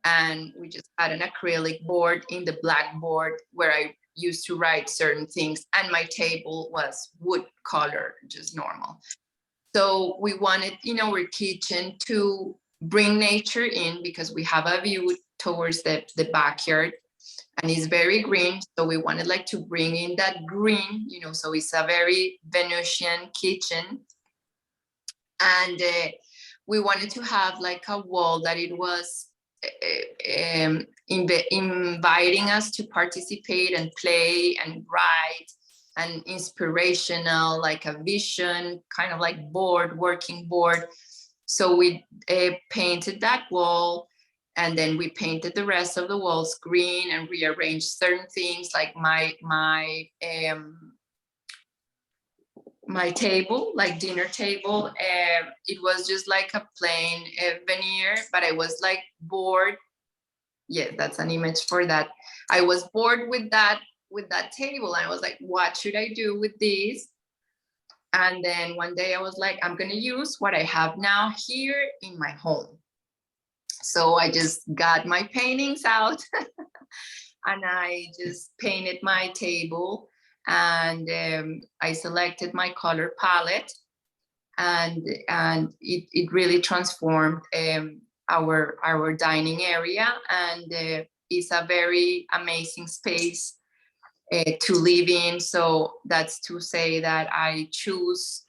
And we just had an acrylic board in the blackboard where I used to write certain things. And my table was wood color, just normal. So we wanted in our kitchen to bring nature in, because we have a view towards the backyard, and it's very green. So we wanted like to bring in that green, so it's a very Venusian kitchen. And we wanted to have like a wall that it was inviting us to participate and play and write, and inspirational, like a vision, kind of like working board. So we painted that wall, and then we painted the rest of the walls green and rearranged certain things, like my table, like dinner table. It was just like a plain veneer, but I was like bored. Yeah, that's an image for that. I was bored with that table. I was like, what should I do with this? And then one day I was like, I'm gonna use what I have now here in my home. So I just got my paintings out and I just painted my table, and I selected my color palette, and it really transformed our dining area, and it's a very amazing space to live in. So that's to say that I choose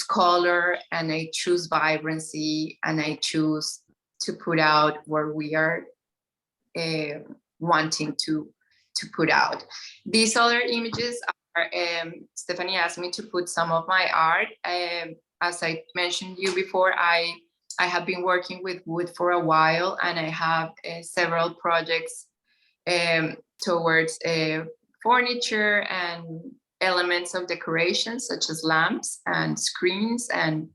color, and I choose vibrancy, and I choose to put out where we are wanting to put out. These other images are, Stephanie asked me to put some of my art. As I mentioned you before, I have been working with wood for a while, and I have several projects towards furniture and elements of decoration, such as lamps and screens and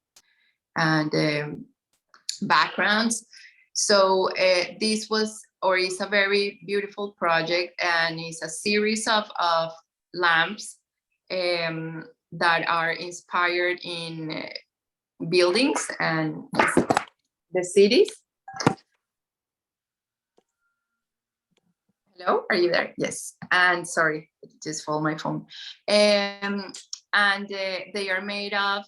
backgrounds. So this was, or is, a very beautiful project, and it's a series of lamps that are inspired in buildings and the cities. Hello, are you there? Yes. And sorry, it just fell my phone. And they are made of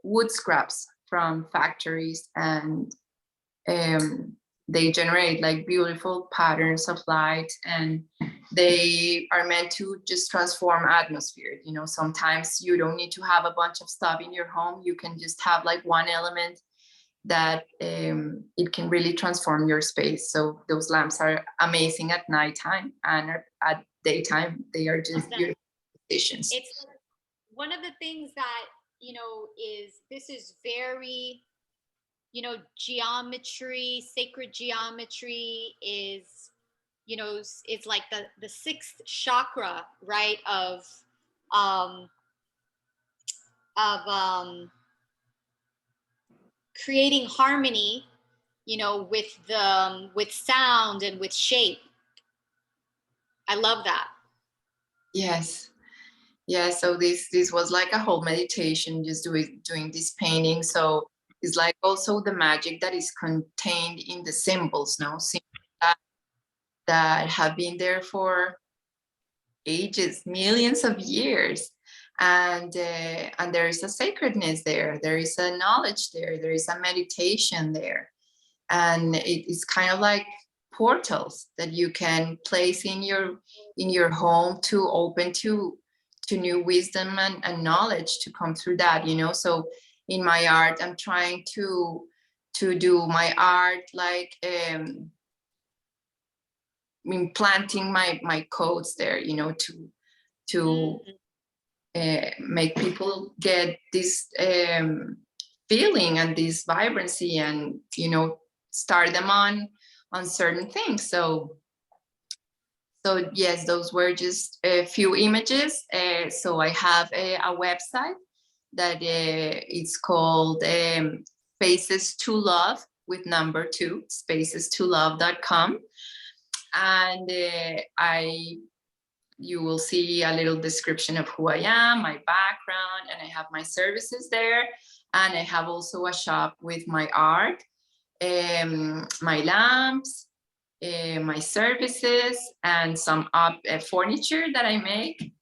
wood scraps from factories, and they generate like beautiful patterns of light, and they are meant to just transform atmosphere. You know, sometimes you don't need to have a bunch of stuff in your home. You can just have like one element that it can really transform your space. So those lamps are amazing at nighttime, and at daytime they are just beautiful additions. It's one of the things that, you know, this is very, you know, geometry, sacred geometry is, you know, it's like the sixth chakra, right? Of creating harmony, you know, with sound and with shape. I love that. Yes. Yeah, so this was like a whole meditation, just doing this painting. So it's like also the magic that is contained in the symbols, no? Symbols that have been there for ages, millions of years. And there is a sacredness there. There is a knowledge there. There is a meditation there. And it is kind of like portals that you can place in your home to open to new wisdom and knowledge to come through that, you know. So in my art, I'm trying to do my art like planting my codes there, you know, to make people get this feeling and this vibrancy, and, you know, start them on certain things. So yes, those were just a few images. So I have a website that it's called Spaces to Love with number 2, spacestolove.com. And you will see a little description of who I am, my background, and I have my services there. And I have also a shop with my art, my lamps, my services, and some furniture that I make.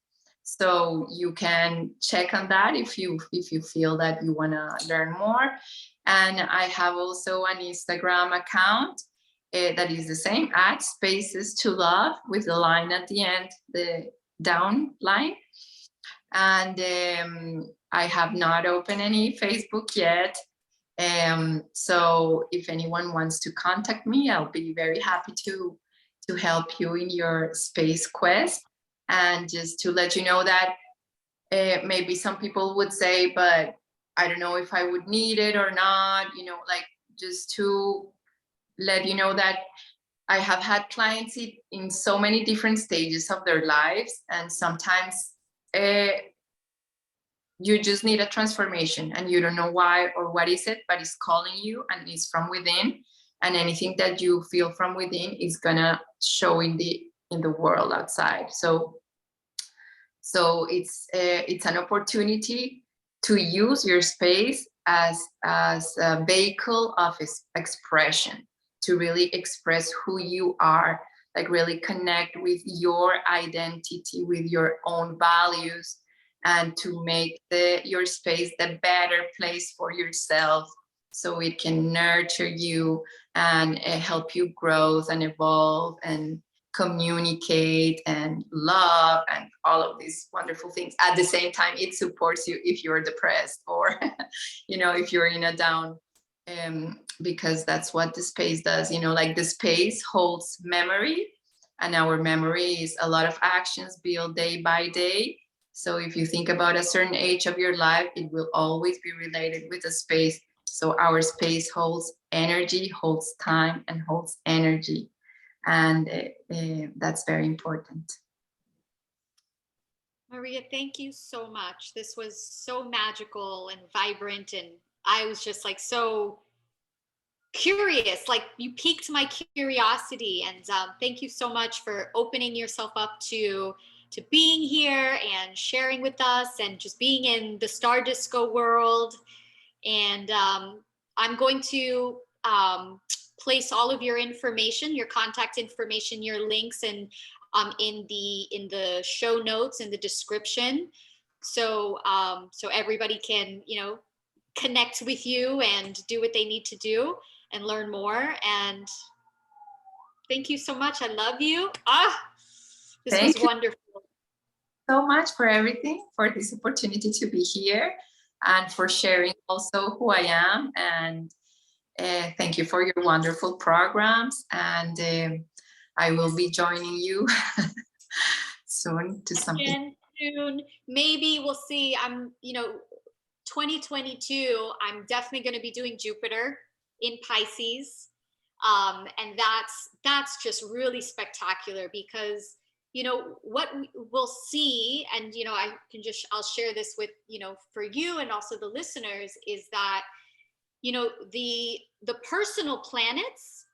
So you can check on that if you feel that you want to learn more. And I have also an Instagram account that is the same, at Spaces to Love, with the line at the end, the down line. And I have not opened any Facebook yet. So if anyone wants to contact me, I'll be very happy to help you in your space quest. And just to let you know that maybe some people would say, but I don't know if I would need it or not, you know, like, just to let you know that I have had clients in so many different stages of their lives, and sometimes you just need a transformation, and you don't know why or what is it, but it's calling you, and it's from within. And anything that you feel from within is gonna show in the world outside. So it's an opportunity to use your space as a vehicle of expression, to really express who you are, like really connect with your identity, with your own values, and to make your space the better place for yourself, so it can nurture you and help you grow and evolve and communicate and love and all of these wonderful things. At the same time, it supports you if you're depressed, or you know, if you're in a down, because that's what the space does, you know, like the space holds memory, and our memory is a lot of actions built day by day. So if you think about a certain age of your life, it will always be related with a space. So our space holds energy, holds time, and holds energy. And that's very important. Maria, thank you so much. This was so magical and vibrant, and I was just like so curious. Like you piqued my curiosity, and thank you so much for opening yourself up to being here and sharing with us, and just being in the Star Disco world. And I'm going to place all of your information, your contact information, your links, and in the show notes, in the description, so so everybody can, you know, connect with you and do what they need to do and learn more. And thank you so much. I love you. This was Thank you wonderful. so much for everything, for this opportunity to be here, and for sharing also who I am. And thank you for your wonderful programs. And I will be joining you soon to something. And soon, maybe we'll see. I'm, you know, 2022, I'm definitely going to be doing Jupiter in Pisces. And that's just really spectacular, because you know what we'll see, and you know, I'll share this with, you know, for you and also the listeners, is that, you know, the personal planets,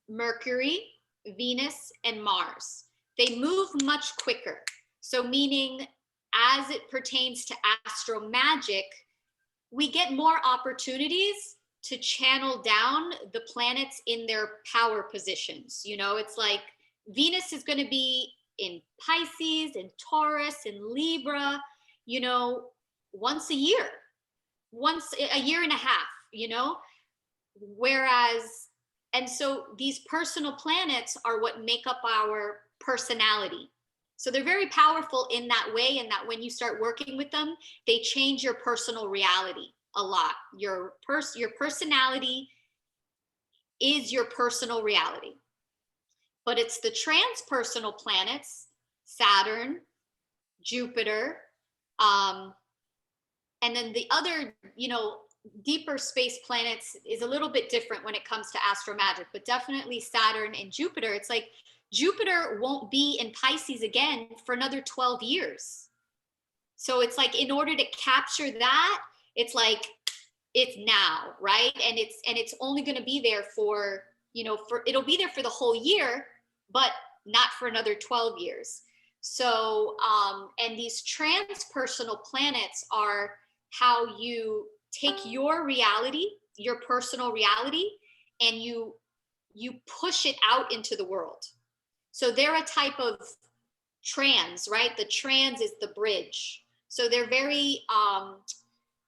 Mercury, Venus, and Mars, they move much quicker. So meaning, as it pertains to astro magic, we get more opportunities to channel down the planets in their power positions. You know, it's like Venus is going to be in Pisces, in Taurus, in Libra, you know, once a year, once a year and a half, you know, whereas, and so these personal planets are what make up our personality. So they're very powerful in that way, and that when you start working with them, they change your personal reality a lot. Your personality is your personal reality. But it's the transpersonal planets, Saturn, Jupiter, and then the other, you know, deeper space planets is a little bit different when it comes to astro magic, but definitely Saturn and Jupiter. It's like Jupiter won't be in Pisces again for another 12 years. So it's like, in order to capture that, it's like, it's now, right? And it's only going to be there for, you know, for, it'll be there for the whole year, but not for another 12 years. So and these transpersonal planets are how you take your reality, your personal reality, and you push it out into the world. So they're a type of trans, right? The trans is the bridge. So they're very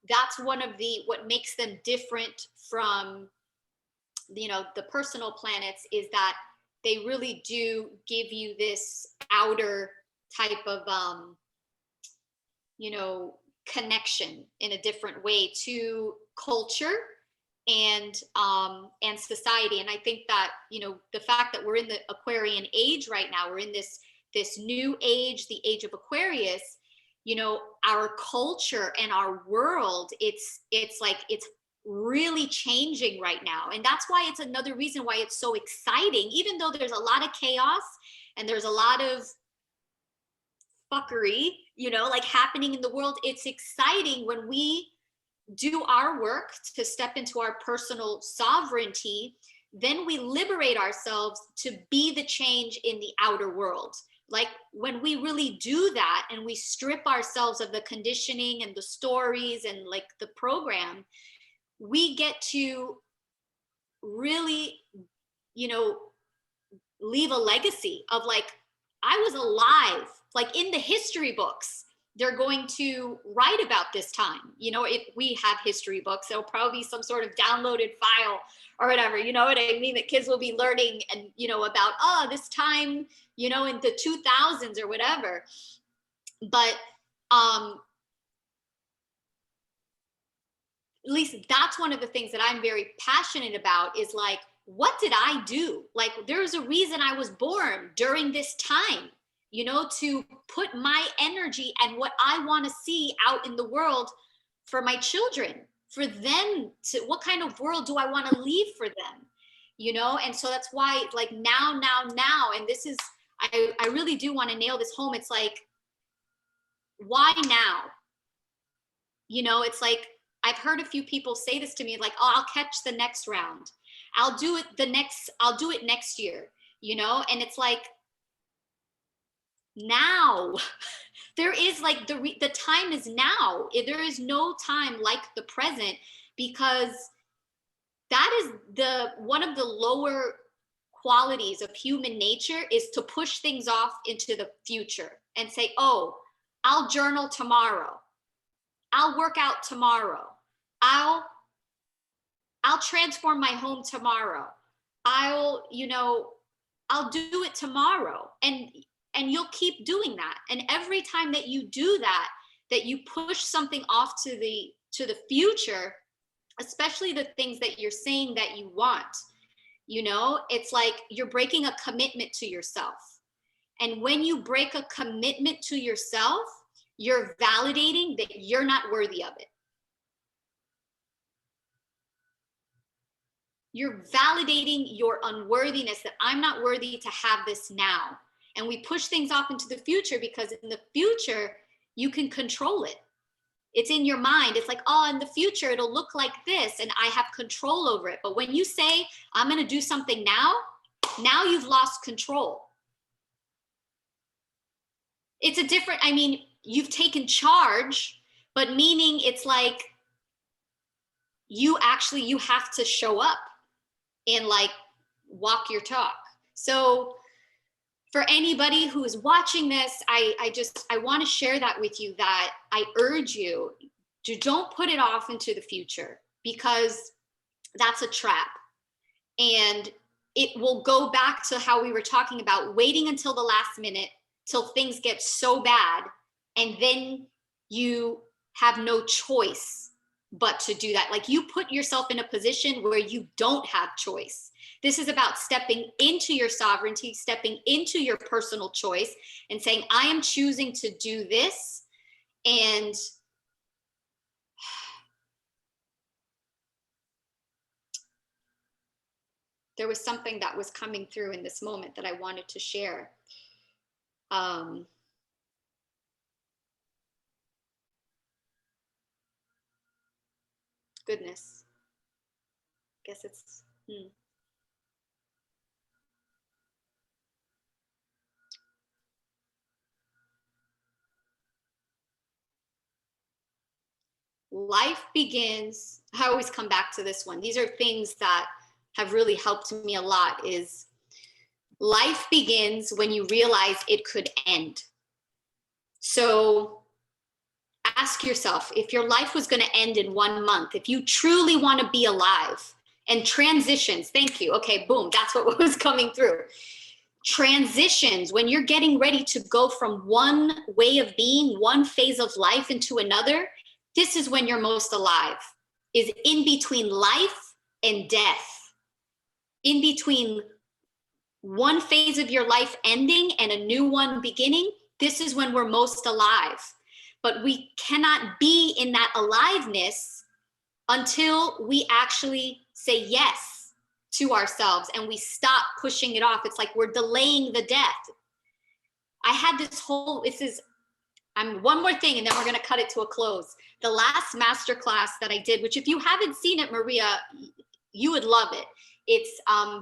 that's one of the, what makes them different from, you know, the personal planets, is that they really do give you this outer type of you know, connection in a different way to culture and society. And I think that, you know, the fact that we're in the Aquarian age right now, we're in this new age, the age of Aquarius, you know, our culture and our world, it's like, it's really changing right now. And that's why it's another reason why it's so exciting, even though there's a lot of chaos and there's a lot of fuckery, you know, like happening in the world. It's exciting when we do our work to step into our personal sovereignty. Then we liberate ourselves to be the change in the outer world. Like when we really do that and we strip ourselves of the conditioning and the stories and like the program, we get to really, you know, leave a legacy of like, I was alive. Like in the history books, they're going to write about this time. You know, if we have history books, there'll probably be some sort of downloaded file or whatever, you know what I mean? That kids will be learning and, you know, about, oh, this time, you know, in the 2000s or whatever. But at least that's one of the things that I'm very passionate about, is like, what did I do? Like, there's a reason I was born during this time, you know, to put my energy and what I want to see out in the world for my children, for them to, what kind of world do I want to leave for them, you know? And so that's why, like, now, and this is, I really do want to nail this home. It's like, why now? You know, it's like, I've heard a few people say this to me, like, oh, I'll catch the next round. I'll do it next year, you know? And it's like, now. There is like the time is now. There is no time like the present, because that is one of the lower qualities of human nature, is to push things off into the future and say, oh, I'll journal tomorrow. I'll work out tomorrow. I'll transform my home tomorrow. I'll do it tomorrow. And you'll keep doing that. And every time that you do that, that you push something off to the future, especially the things that you're saying that you want, you know, it's like you're breaking a commitment to yourself. And when you break a commitment to yourself, you're validating that you're not worthy of it. You're validating your unworthiness, that I'm not worthy to have this now. And we push things off into the future, because in the future, you can control it. It's in your mind. It's like, oh, in the future, it'll look like this, and I have control over it. But when you say, I'm going to do something now you've lost control. It's a different, I mean, you've taken charge, but meaning it's like you have to show up and like walk your talk. So for anybody who is watching this, I want to share that with you, that I urge you to don't put it off into the future, because that's a trap. And it will go back to how we were talking about waiting until the last minute, till things get so bad, and then you have no choice but to do that. Like, you put yourself in a position where you don't have choice. This is about stepping into your sovereignty, stepping into your personal choice, and saying, I am choosing to do this. And there was something that was coming through in this moment that I wanted to share. Goodness. Guess it's, Life begins, I always come back to this one. These are things that have really helped me a lot. Is life begins when you realize it could end. So ask yourself, if your life was going to end in 1 month, if you truly want to be alive, and transitions, thank you. Okay, boom, that's what was coming through. Transitions, when you're getting ready to go from one way of being, one phase of life into another, this is when you're most alive, is in between life and death. In between one phase of your life ending and a new one beginning, this is when we're most alive. But we cannot be in that aliveness until we actually say yes to ourselves and we stop pushing it off. It's like we're delaying the death. I had one more thing, and then we're going to cut it to a close. The last masterclass that I did, which if you haven't seen it, Maria, you would love it. It's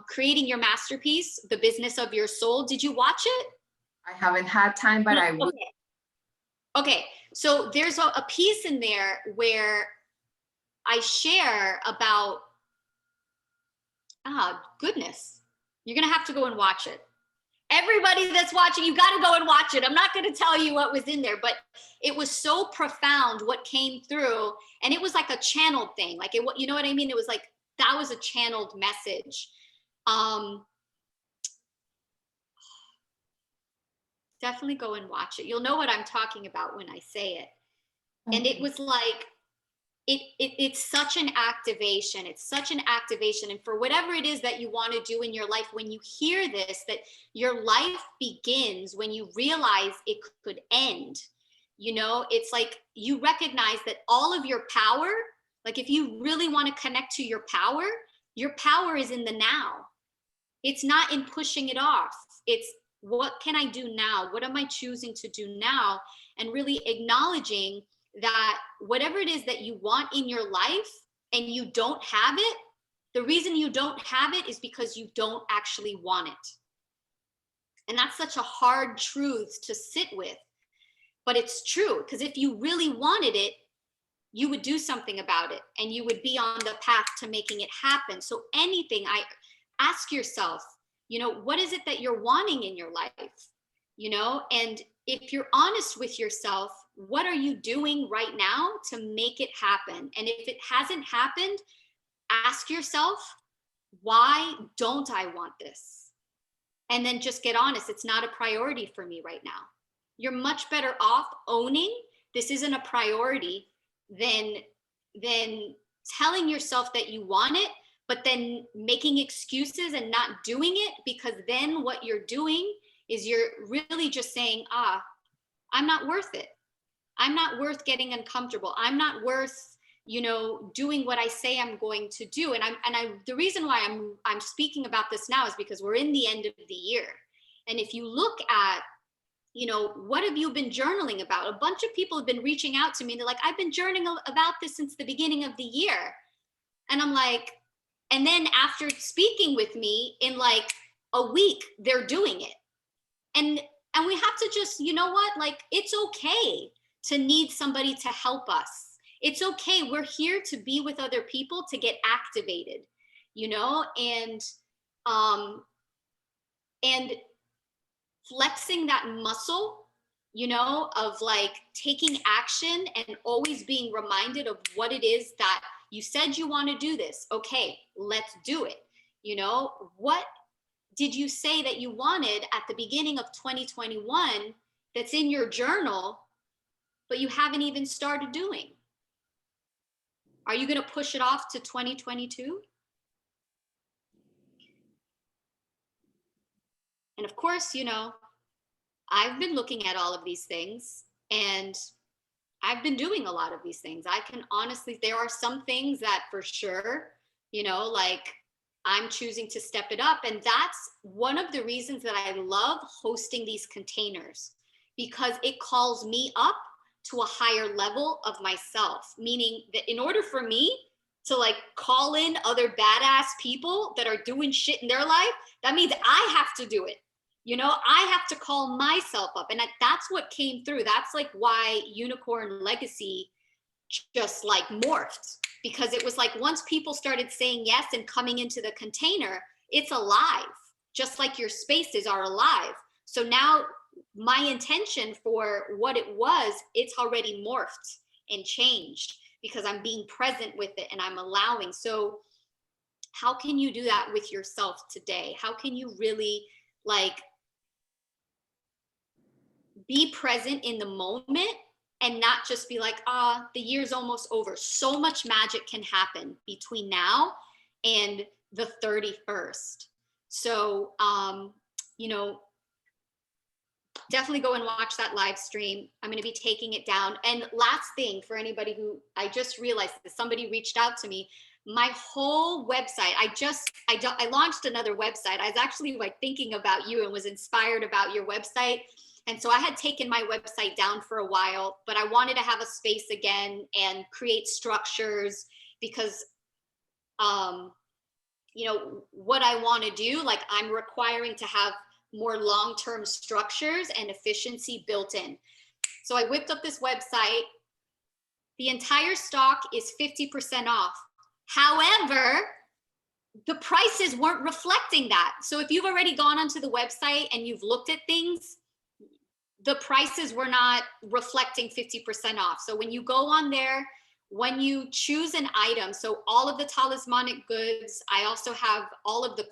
Creating Your Masterpiece, The Business of Your Soul. Did you watch it? I haven't had time, but I will. Okay. So there's a piece in there where I share about, goodness, you're going to have to go and watch it. Everybody that's watching, you got to go and watch it. I'm not going to tell you what was in there, but it was so profound what came through. And it was like a channeled thing. Like, you know what I mean? It was like, that was a channeled message. Definitely go and watch it. You'll know what I'm talking about when I say it. Mm-hmm. And it was like, it's such an activation. It's such an activation. And for whatever it is that you want to do in your life, when you hear this, that your life begins when you realize it could end, you know, it's like you recognize that all of your power, like if you really want to connect to your power is in the now. It's not in pushing it off. It's, what can I do now? What am I choosing to do now? and really acknowledging that whatever it is that you want in your life and you don't have it, the reason you don't have it is because you don't actually want it. And that's such a hard truth to sit with, but it's true, because if you really wanted it, you would do something about it and you would be on the path to making it happen. So anything, I ask yourself, what is it that you're wanting in your life? And if you're honest with yourself, what are you doing right now to make it happen? And if it hasn't happened, ask yourself, why don't I want this? And then just get honest. It's not a priority for me right now. You're much better off owning this isn't a priority than telling yourself that you want it, but then making excuses and not doing it, because then what you're doing is you're really just saying, I'm not worth it. I'm not worth getting uncomfortable. I'm not worth, doing what I say I'm going to do. And the reason why I'm speaking about this now is because we're in the end of the year. And if you look at, what have you been journaling about? A bunch of people have been reaching out to me. And they're like, I've been journaling about this since the beginning of the year. And I'm like, and then after speaking with me in like a week, they're doing it. And we have to just, it's okay to need somebody to help us. It's okay. We're here to be with other people to get activated, and flexing that muscle, of like taking action and always being reminded of what it is that you said you want to do this. Okay, let's do it. What did you say that you wanted at the beginning of 2021 that's in your journal, but you haven't even started doing? Are you going to push it off to 2022? And of course, I've been looking at all of these things and I've been doing a lot of these things. I can honestly, there are some things that for sure, like I'm choosing to step it up. And that's one of the reasons that I love hosting these containers, because it calls me up to a higher level of myself, meaning that in order for me to like call in other badass people that are doing shit in their life, that means I have to do it. I have to call myself up. And that's what came through. That's like why Unicorn Legacy just like morphed, because it was like once people started saying yes and coming into the container, it's alive, just like your spaces are alive. So now my intention for what it was, it's already morphed and changed because I'm being present with it and I'm allowing. So how can you do that with yourself today? How can you really like be present in the moment and not just be like, the year's almost over? So much magic can happen between now and the 31st. So, definitely go and watch that live stream. I'm going to be taking it down. And last thing, for anybody who, I just realized that somebody reached out to me, my whole website, I launched another website. I was actually like thinking about you and was inspired about your website. And so I had taken my website down for a while, but I wanted to have a space again and create structures because, what I want to do, like I'm requiring to have more long-term structures and efficiency built in. So I whipped up this website. The entire stock is 50% off. However, the prices weren't reflecting that. So if you've already gone onto the website and you've looked at things, the prices were not reflecting 50% off. So when you go on there, when you choose an item, so all of the talismanic goods, I also have all of the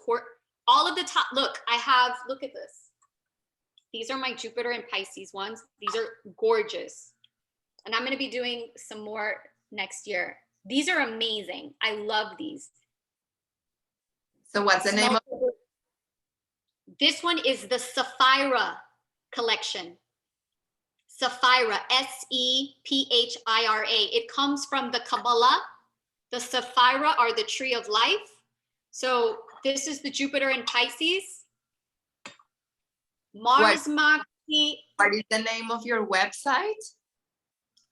look at this. These are my Jupiter and Pisces ones. These are gorgeous. And I'm going to be doing some more next year. These are amazing. I love these. So what's the name of it? This one is the Sapphira collection. Sapphira, Sephira. It comes from the Kabbalah. The Sapphira are the tree of life. So this is the Jupiter and Pisces. Mars Makti What is the name of your website?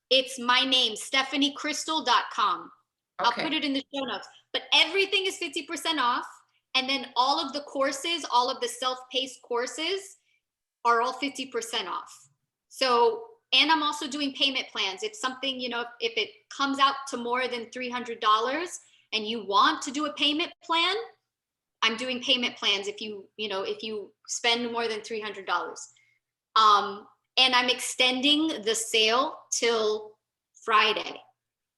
It's my name, stephaniecrystal.com. I'll Okay. put it in the show notes. But everything is 50% off. And then all of the courses, all of the self-paced courses are all 50% off. So, and I'm also doing payment plans. If something, you know, if it comes out to more than $300 and you want to do a payment plan, I'm doing payment plans if you spend more than $300. And I'm extending the sale till Friday,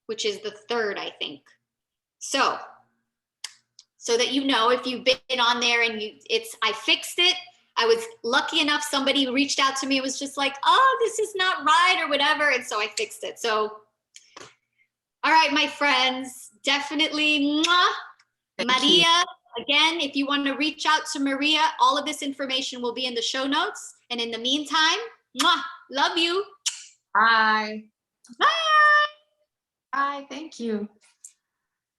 which is the 3rd, I think. So that you know, if you've been on there and I fixed it. I was lucky enough, somebody reached out to me. It was just like, oh, this is not right or whatever. And so I fixed it. So, all right, my friends, definitely. Mwah. Maria, again, if you want to reach out to Maria, all of this information will be in the show notes. And in the meantime, mwah, love you. Bye. Bye. Bye. Thank you.